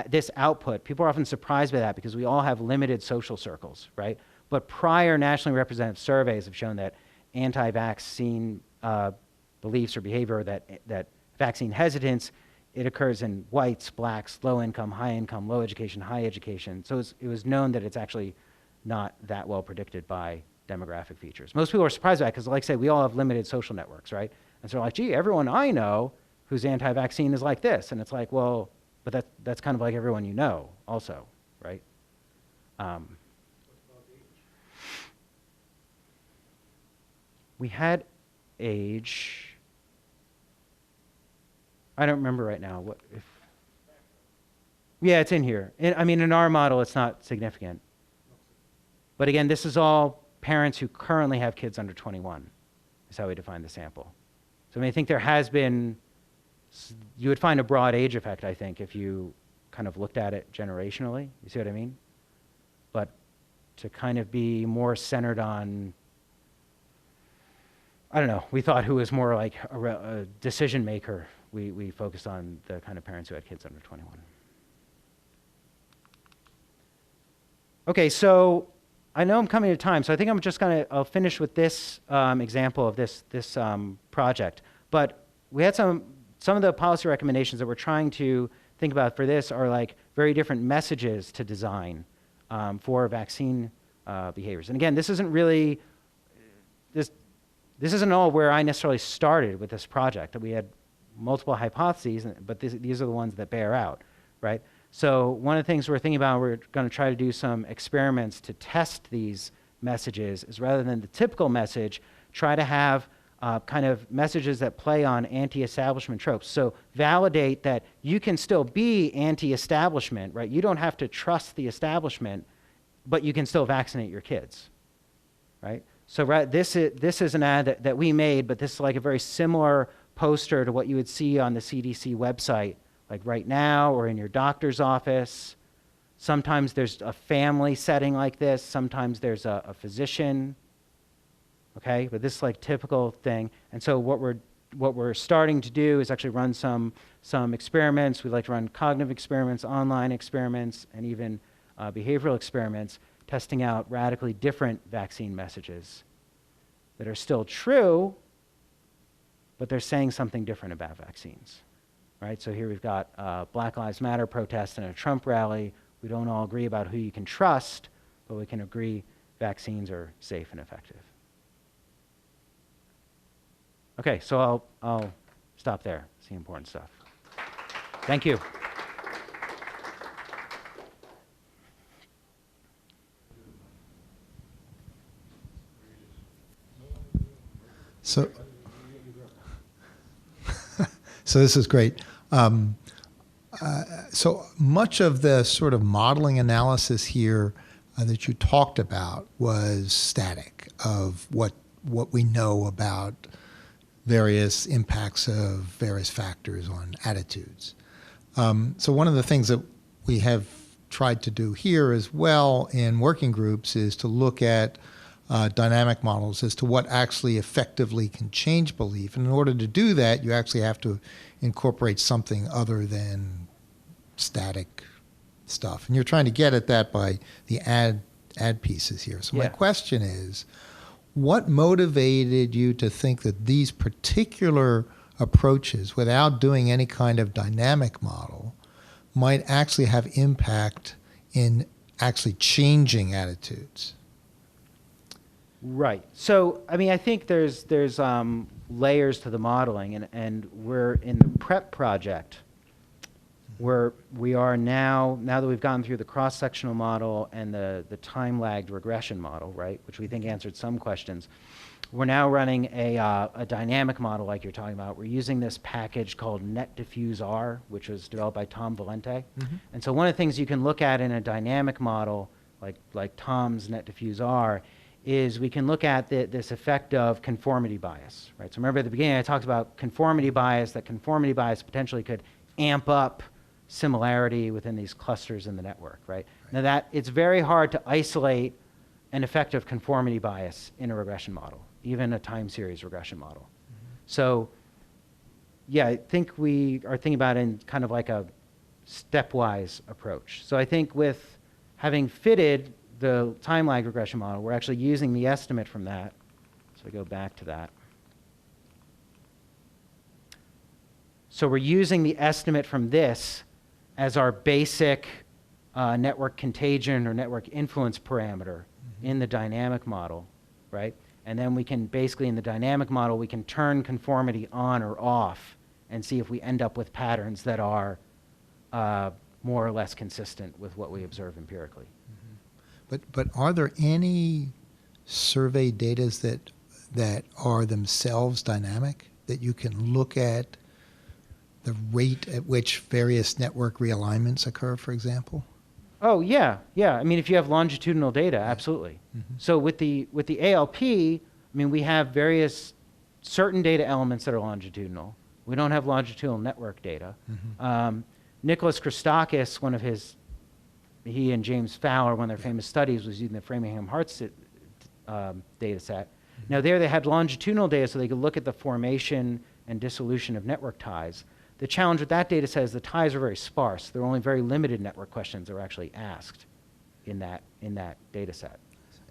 this output. People are often surprised by that because we all have limited social circles, right? But prior nationally representative surveys have shown that anti-vaccine beliefs or behavior, that vaccine hesitance, it occurs in whites, blacks, low income, low education, high education. So it was known that it's actually not that well predicted by demographic features. Most people are surprised by that because, like I say, we all have limited social networks, right? And so they're like, gee, everyone I know who's anti-vaccine is like this. And it's like, well, but that's kind of like everyone you know also, right? We had age. I don't remember right now. Yeah, it's in here. I mean, in our model, it's not significant. But again, this is all parents who currently have kids under 21 is how we define the sample. So I mean, I think there has been, you would find a broad age effect, I think, if you kind of looked at it generationally. You see what I mean? But to kind of be more centered on, I don't know, we thought who was more like a decision maker, we focused on the kind of parents who had kids under 21. Okay, so I know I'm coming to time, so I think I'm just I'll finish with this example of this project. But we had some of the policy recommendations that we're trying to think about for this are like very different messages to design for vaccine behaviors. And again, this isn't really, this isn't all where I necessarily started with this project. That we had multiple hypotheses, but these are the ones that bear out, right? So one of the things we're thinking about, we're going to try to do some experiments to test these messages, is rather than the typical message, try to have kind of messages that play on anti-establishment tropes. So validate that you can still be anti-establishment, right? You don't have to trust the establishment, but you can still vaccinate your kids, right? So this is an ad that we made, but this is like a very similar poster to what you would see on the CDC website, like right now or in your doctor's office. Sometimes there's a family setting like this. Sometimes there's a physician, okay? But this is like typical thing. And so what we're starting to do is actually run some experiments. We like to run cognitive experiments, online experiments, and even behavioral experiments, testing out radically different vaccine messages that are still true, but they're saying something different about vaccines, right? So here we've got a Black Lives Matter protest and a Trump rally. We don't all agree about who you can trust, but we can agree vaccines are safe and effective. Okay, so I'll stop there. It's the important stuff. Thank you. So this is great. So much of the sort of modeling analysis here that you talked about was static of what we know about various impacts of various factors on attitudes. So one of the things that we have tried to do here as well in working groups is to look at dynamic models as to what actually effectively can change belief. And in order to do that, you actually have to incorporate something other than static stuff. And you're trying to get at that by the ad pieces here. So my question is, what motivated you to think that these particular approaches, without doing any kind of dynamic model, might actually have impact in actually changing attitudes? Right. So, I mean, I think there's layers to the modeling, and we're in the PrEP project, where we are now that we've gone through the cross-sectional model and the time-lagged regression model, right, which we think answered some questions. We're now running a dynamic model like you're talking about. We're using this package called NetDiffuse-R, which was developed by Tom Valente. Mm-hmm. And so one of the things you can look at in a dynamic model, like Tom's NetDiffuse-R, is we can look at this effect of conformity bias, right? So remember at the beginning I talked about conformity bias, that conformity bias potentially could amp up similarity within these clusters in the network, right? Now it's very hard to isolate an effect of conformity bias in a regression model, even a time series regression model. Mm-hmm. So yeah, I think we are thinking about it in kind of like a stepwise approach. So I think with having fitted the time lag regression model, we're actually using the estimate from that. So we go back to that. So we're using the estimate from this as our basic network contagion or network influence parameter in the dynamic model, right? And then we can basically, in the dynamic model, we can turn conformity on or off and see if we end up with patterns that are more or less consistent with what we observe empirically. But are there any survey data that are themselves dynamic, that you can look at the rate at which various network realignments occur, for example? Oh yeah. I mean, if you have longitudinal data, absolutely. Mm-hmm. So with the ALP, I mean, we have various certain data elements that are longitudinal. We don't have longitudinal network data. Mm-hmm. Nicholas Christakis, he and James Fowler, one of their famous studies was using the Framingham Hearts data set. Mm-hmm. Now there they had longitudinal data so they could look at the formation and dissolution of network ties. The challenge with that data set is the ties are very sparse. There are only very limited network questions that were actually asked in that data set.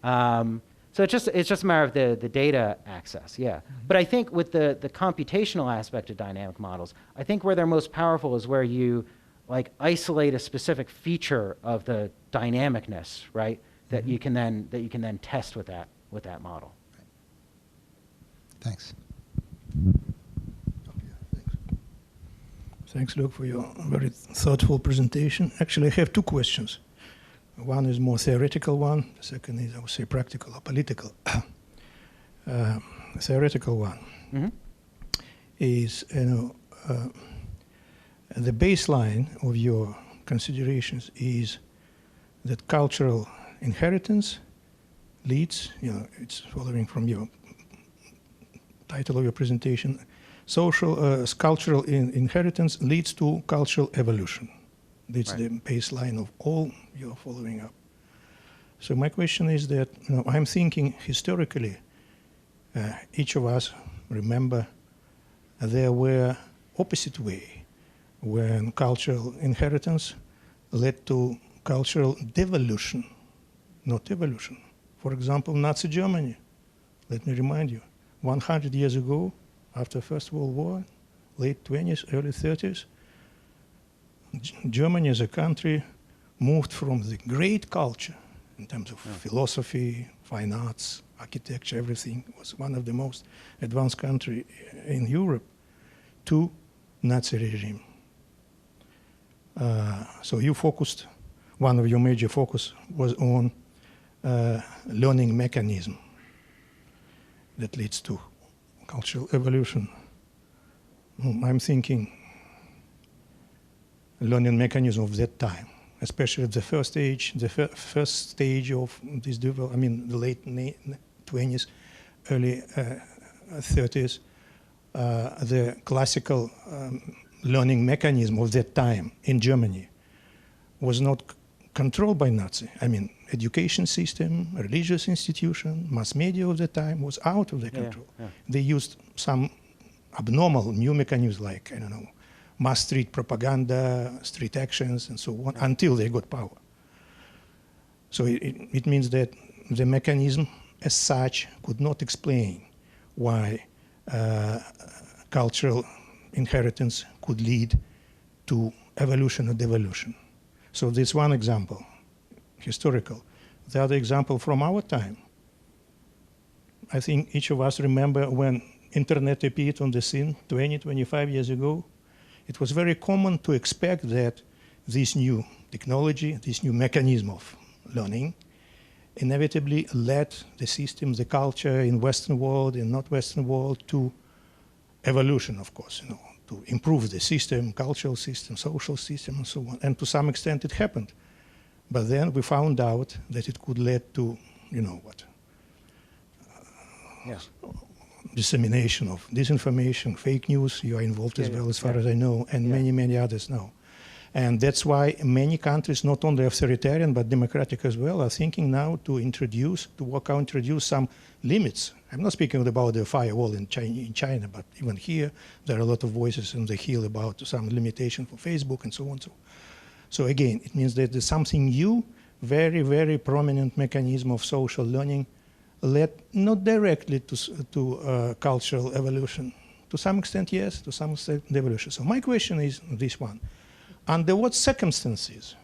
So it's just a matter of the data access, yeah. Mm-hmm. But I think with the computational aspect of dynamic models, I think where they're most powerful is where you like isolate a specific feature of the dynamicness, right? That mm-hmm. you can then test with that model. Right. Thanks. Thanks, Luke, for your very thoughtful presentation. Actually, I have two questions. One is more theoretical one. The second is, I would say, practical or political. Theoretical one mm-hmm. is, the baseline of your considerations is that cultural inheritance leads, it's following from your title of your presentation, cultural inheritance leads to cultural evolution. That's Right. the baseline of all you're following up. So my question is that I'm thinking historically, each of us remember there were opposite way when cultural inheritance led to cultural devolution, not evolution. For example, Nazi Germany, let me remind you, 100 years ago, after First World War, late 20s, early 30s, Germany as a country moved from the great culture in terms of philosophy, fine arts, architecture, everything. It was one of the most advanced countries in Europe to Nazi regime. So you focused, one of your major focus was on learning mechanism that leads to cultural evolution. I'm thinking learning mechanism of that time, especially at the first stage, first stage of this development, the late 20s, early 30s, the classical learning mechanism of that time in Germany was not controlled by Nazi. Education system, religious institution, mass media of the time was out of their control. They used some abnormal new mechanisms like, mass street propaganda, street actions, and so on, until they got power. So it means that the mechanism as such could not explain why cultural inheritance could lead to evolution or devolution. So this one example, historical. The other example from our time, I think each of us remember when internet appeared on the scene 20, 25 years ago. It was very common to expect that this new technology, this new mechanism of learning, inevitably led the system, the culture in Western world and not Western world to evolution, of course, to improve the system, cultural system, social system, and so on. And to some extent it happened. But then we found out that it could lead to, dissemination of disinformation, fake news. You are involved as well, as far as I know, and many, many others know. And that's why many countries, not only authoritarian but democratic as well, are thinking now to introduce some limits. I'm not speaking about the firewall in China, but even here there are a lot of voices on the Hill about some limitation for Facebook and so on. So again, it means that there's something new, very, very prominent mechanism of social learning led not directly to cultural evolution. To some extent, yes, to some extent, devolution. So my question is this one. Under what circumstances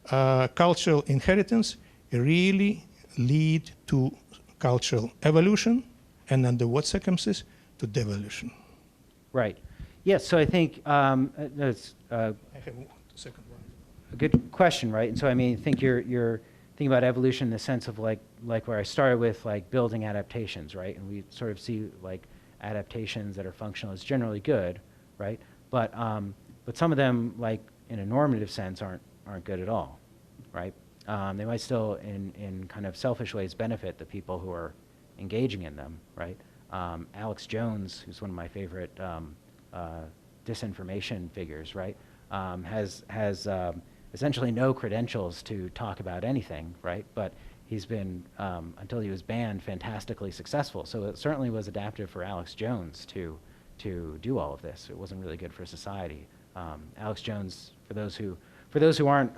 cultural inheritance really lead to cultural evolution, and under what circumstances to devolution? Right. Yes, so I think that's I have the second one. a good question, right? And so I think you're thinking about evolution in the sense of like where I started with, like building adaptations, right? And we sort of see like adaptations that are functional as generally good, right? But some of them, like in a normative sense, aren't good at all, right? They might still, in kind of selfish ways, benefit the people who are engaging in them, right? Alex Jones, who's one of my favorite disinformation figures, right, has essentially no credentials to talk about anything, right? But he's been, until he was banned, fantastically successful. So it certainly was adaptive for Alex Jones to do all of this. It wasn't really good for society. Alex Jones, for those who aren't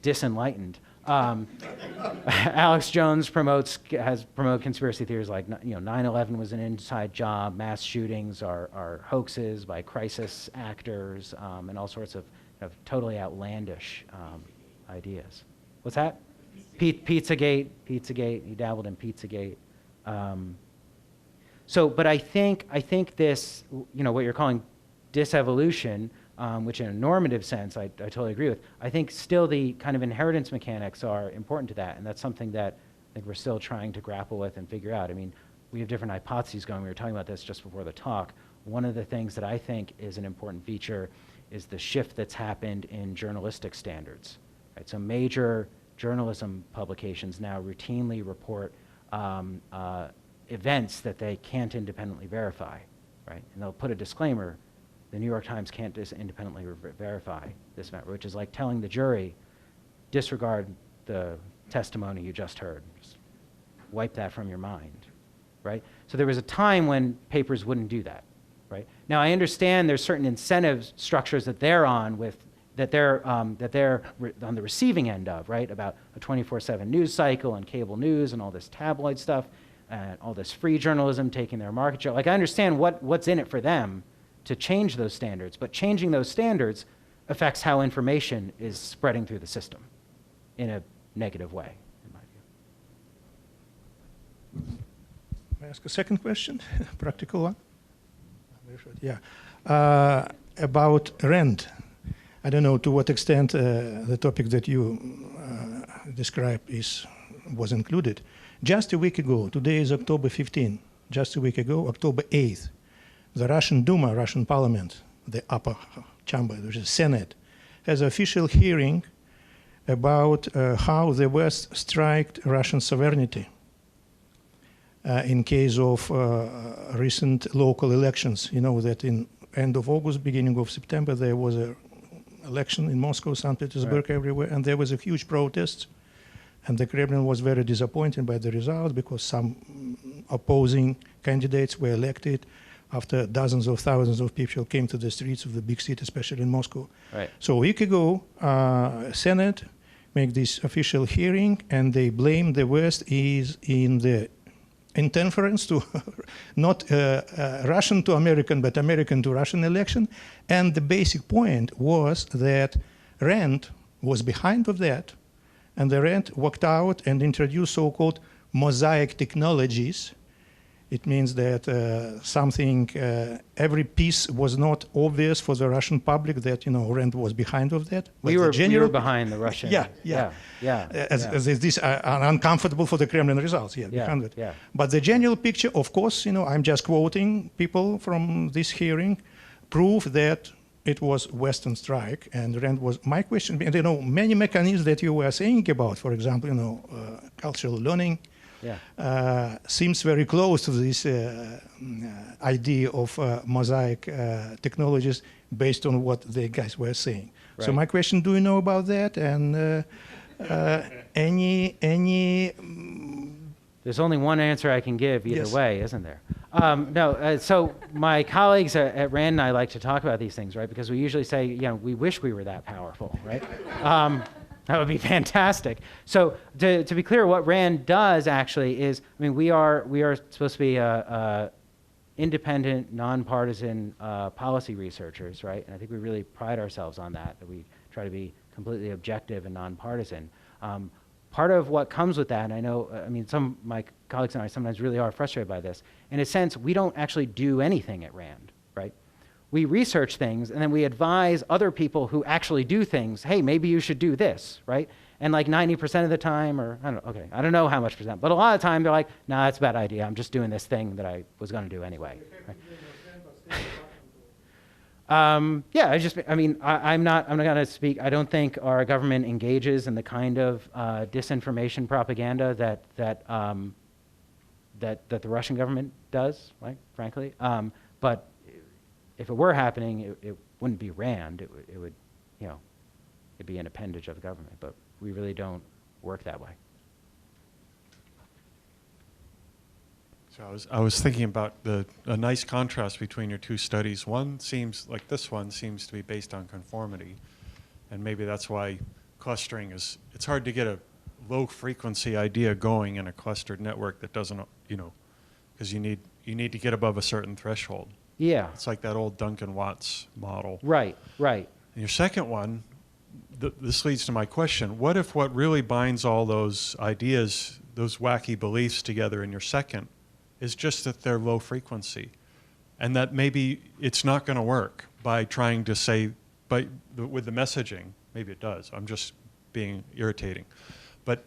disenlightened, Alex Jones has promoted conspiracy theories like 9/11 was an inside job, mass shootings are hoaxes by crisis actors, and all sorts of totally outlandish ideas. What's that? Pizzagate. He dabbled in Pizzagate. But I think this, what you're calling disevolution, which in a normative sense I totally agree with. I think still the kind of inheritance mechanics are important to that, and that's something that I think we're still trying to grapple with and figure out. We have different hypotheses going. We were talking about this just before the talk. One of the things that I think is an important feature is the shift that's happened in journalistic standards. Right? So major journalism publications now routinely report events that they can't independently verify, right? And they'll put a disclaimer, the New York Times can't independently verify this event, which is like telling the jury, disregard the testimony you just heard. Just wipe that from your mind, right? So there was a time when papers wouldn't do that, right? Now I understand there's certain incentive structures that they're on that they're on the receiving end of, right? About a 24/7 news cycle and cable news and all this tabloid stuff and all this free journalism taking their market share. Like I understand what's in it for them to change those standards, but changing those standards affects how information is spreading through the system in a negative way, in my view. May I ask a second question? Practical one? Very short. Yeah. About rent. I don't know to what extent the topic that you described was included. Just a week ago, today is October 15, just a week ago, October 8th, the Russian Duma, Russian parliament, the upper chamber, which is Senate, has an official hearing about how the West striked Russian sovereignty in case of recent local elections. You know that in end of August, beginning of September, there was an election in Moscow, St. Petersburg, right, everywhere, and there was a huge protest. And the Kremlin was very disappointed by the result because some opposing candidates were elected after dozens of thousands of people came to the streets of the big city, especially in Moscow. Right. So a week ago, Senate made this official hearing, and they blame the West is in the interference to not Russian to American, but American to Russian election. And the basic point was that RAND was behind of that, and the RAND worked out and introduced so-called mosaic technologies. It means that every piece was not obvious for the Russian public that, RAND was behind of that. We were behind the Russian. Yeah. As these are uncomfortable for the Kremlin results. Behind it. Yeah. But the general picture, of course, I'm just quoting people from this hearing, prove that it was Western strike, and RAND was my question. Many mechanisms that you were saying about, for example, cultural learning, seems very close to this idea of mosaic technologies based on what the guys were saying. Right. So my question: do you know about that? And any? There's only one answer I can give either way, isn't there? No. So my colleagues at RAND and I like to talk about these things, right? Because we usually say, we wish we were that powerful, right? That would be fantastic. So to be clear, what RAND does actually is, we are supposed to be independent, nonpartisan policy researchers, right? And I think we really pride ourselves on that we try to be completely objective and nonpartisan. Part of what comes with that, and I know, some of my colleagues and I sometimes really are frustrated by this, in a sense, we don't actually do anything at RAND, right? We research things, and then we advise other people who actually do things, hey, maybe you should do this, right? And like 90% of the time, or I don't know how much percent, but a lot of the time they're like, nah, that's a bad idea. I'm just doing this thing that I was going to do anyway. Right? I'm not going to speak. I don't think our government engages in the kind of disinformation propaganda that the Russian government does, right? Frankly, but if it were happening, it wouldn't be RAND. It would, it'd be an appendage of the government. But we really don't work that way. So I was thinking about a nice contrast between your two studies. One seems like this one seems to be based on conformity, and maybe that's why clustering it's hard to get a low frequency idea going in a clustered network that doesn't, because you need to get above a certain threshold. Yeah. It's like that old Duncan Watts model. Right. And your second one, this leads to my question. What if what really binds all those ideas, those wacky beliefs together in your second is just that they're low frequency, and that maybe it's not going to work by trying to say, with the messaging, maybe it does. I'm just being irritating. But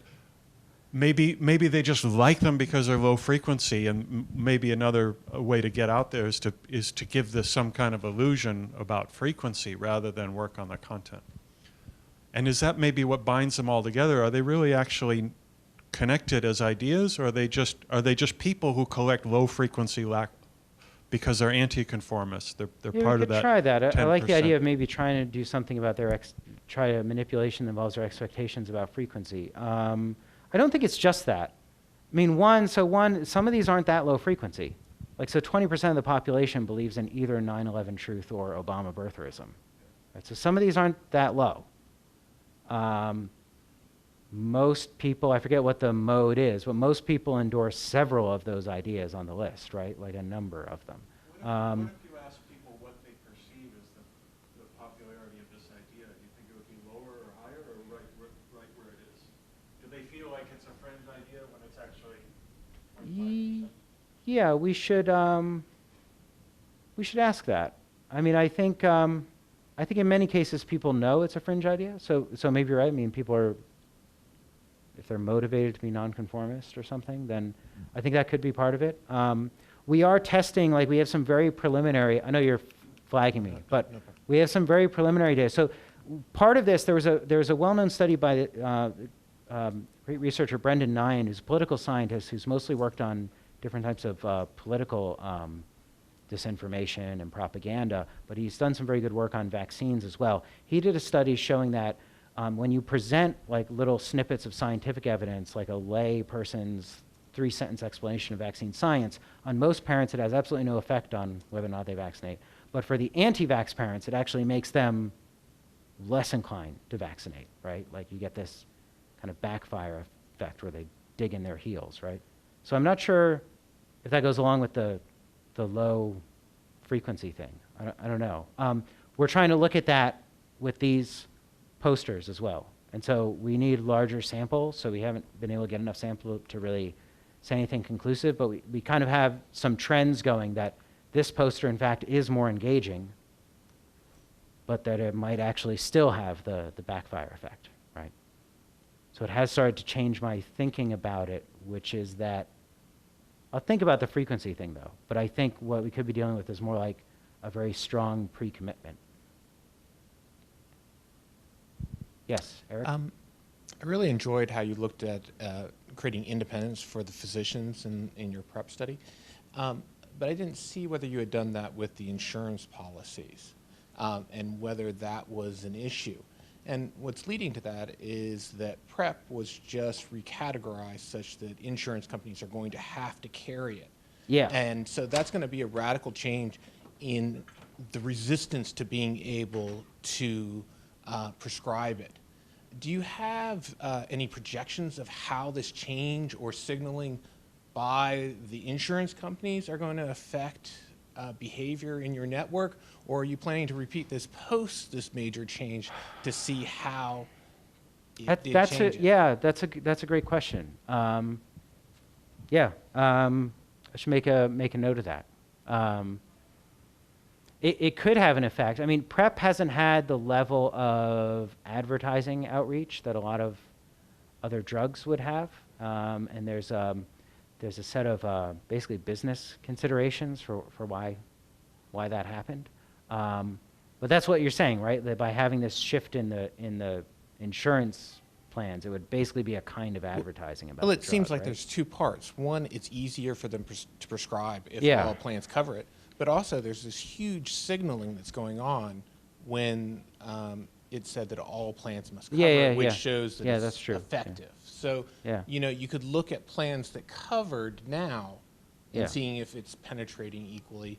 maybe they just like them because they're low frequency, and maybe another way to get out there is to give this some kind of illusion about frequency rather than work on the content. And is that maybe what binds them all together? Are they really actually connected as ideas, or are they just people who collect low frequency because they're anti-conformists? They're Yeah, part we of could that. try that. I like the 10%. idea of maybe trying to do something about try a manipulation that involves their expectations about frequency. I don't think it's just that. I mean, some of these aren't that low frequency. Like, so 20% of the population believes in either 9/11 truth or Obama birtherism. Right? So some of these aren't that low. Most people, I forget what the mode is, but most people endorse several of those ideas on the list, right? Like a number of them. What if you ask people what they perceive as the popularity of this idea? Do you think it would be lower or higher, or right where it is? Do they feel like it's a fringe idea when it's actually 25%? Yeah, we should ask that. I mean, I think in many cases people know it's a fringe idea. So maybe you're right. I mean, people are, if they're motivated to be nonconformist or something, then I think that could be part of it. We are testing, like we have some very preliminary, I know you're flagging me, but we have some very preliminary data. So part of this, there was a well-known study by great researcher Brendan Nyan, who's a political scientist who's mostly worked on different types of political disinformation and propaganda, but he's done some very good work on vaccines as well. He did a study showing that when you present like little snippets of scientific evidence, like a lay person's 3-sentence explanation of vaccine science, on most parents it has absolutely no effect on whether or not they vaccinate. But for the anti-vax parents, it actually makes them less inclined to vaccinate, right? Like you get this kind of backfire effect where they dig in their heels, right? So I'm not sure if that goes along with the low frequency thing. I don't know. We're trying to look at that with these posters as well. And so we need larger samples, so we haven't been able to get enough sample to really say anything conclusive, but we kind of have some trends going that this poster, in fact, is more engaging, but that it might actually still have the backfire effect, right? So it has started to change my thinking about it, which is that I'll think about the frequency thing, though, but I think what we could be dealing with is more like a very strong pre-commitment. Yes, Eric? I really enjoyed how you looked at creating independence for the physicians in your PrEP study, but I didn't see whether you had done that with the insurance policies and whether that was an issue. And what's leading to that is that PrEP was just recategorized such that insurance companies are going to have to carry it. Yeah. And so that's going to be a radical change in the resistance to being able to prescribe it. Do you have any projections of how this change or signaling by the insurance companies are going to affect behavior in your network, or are you planning to repeat this post this major change to see how it did change it? Yeah, that's a great question. I should make a note of that. It could have an effect. I mean, PrEP hasn't had the level of advertising outreach that a lot of other drugs would have, and there's a set of basically business considerations for why that happened. But that's what you're saying, right? That by having this shift in the insurance plans, it would basically be a kind of advertising about. Well, the it seems drug, like right? there's two parts. One, it's easier for them to prescribe if Yeah. all plans cover it. But also, there's this huge signaling that's going on when it said that all plans must cover it, which shows that it's that's true. effective. So, Yeah. you could look at plans that covered now and Yeah. seeing if it's penetrating equally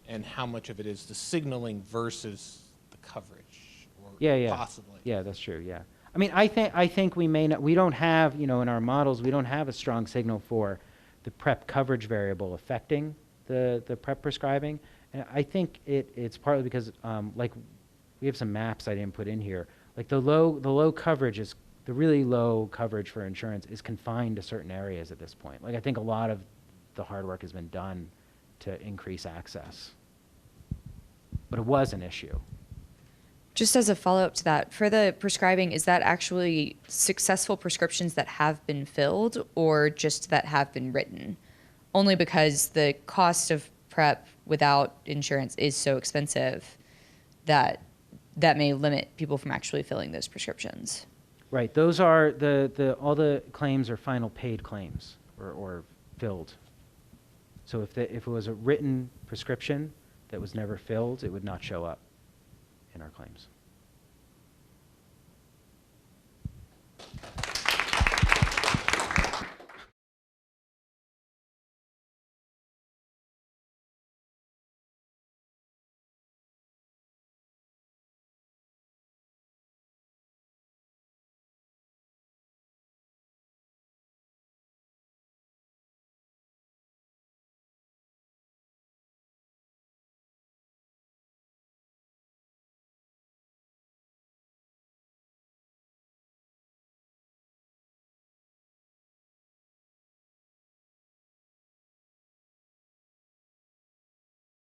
and how much of it is the signaling versus the coverage, or possibly. Yeah, that's true. Yeah. I mean, I think we may not. We don't have, in our models, we don't have a strong signal for the PrEP coverage variable affecting the PrEP prescribing. And I think it's partly because, like, we have some maps I didn't put in here. Like the low coverage is, the really low coverage for insurance is confined to certain areas at this point. Like I think a lot of the hard work has been done to increase access. But it was an issue. Just as a follow-up to that, for the prescribing, is that actually successful prescriptions that have been filled or just that have been written? Only because the cost of PrEP without insurance is so expensive that may limit people from actually filling those prescriptions. Right, those are all the claims are final paid claims or filled. So if it was a written prescription that was never filled, it would not show up in our claims.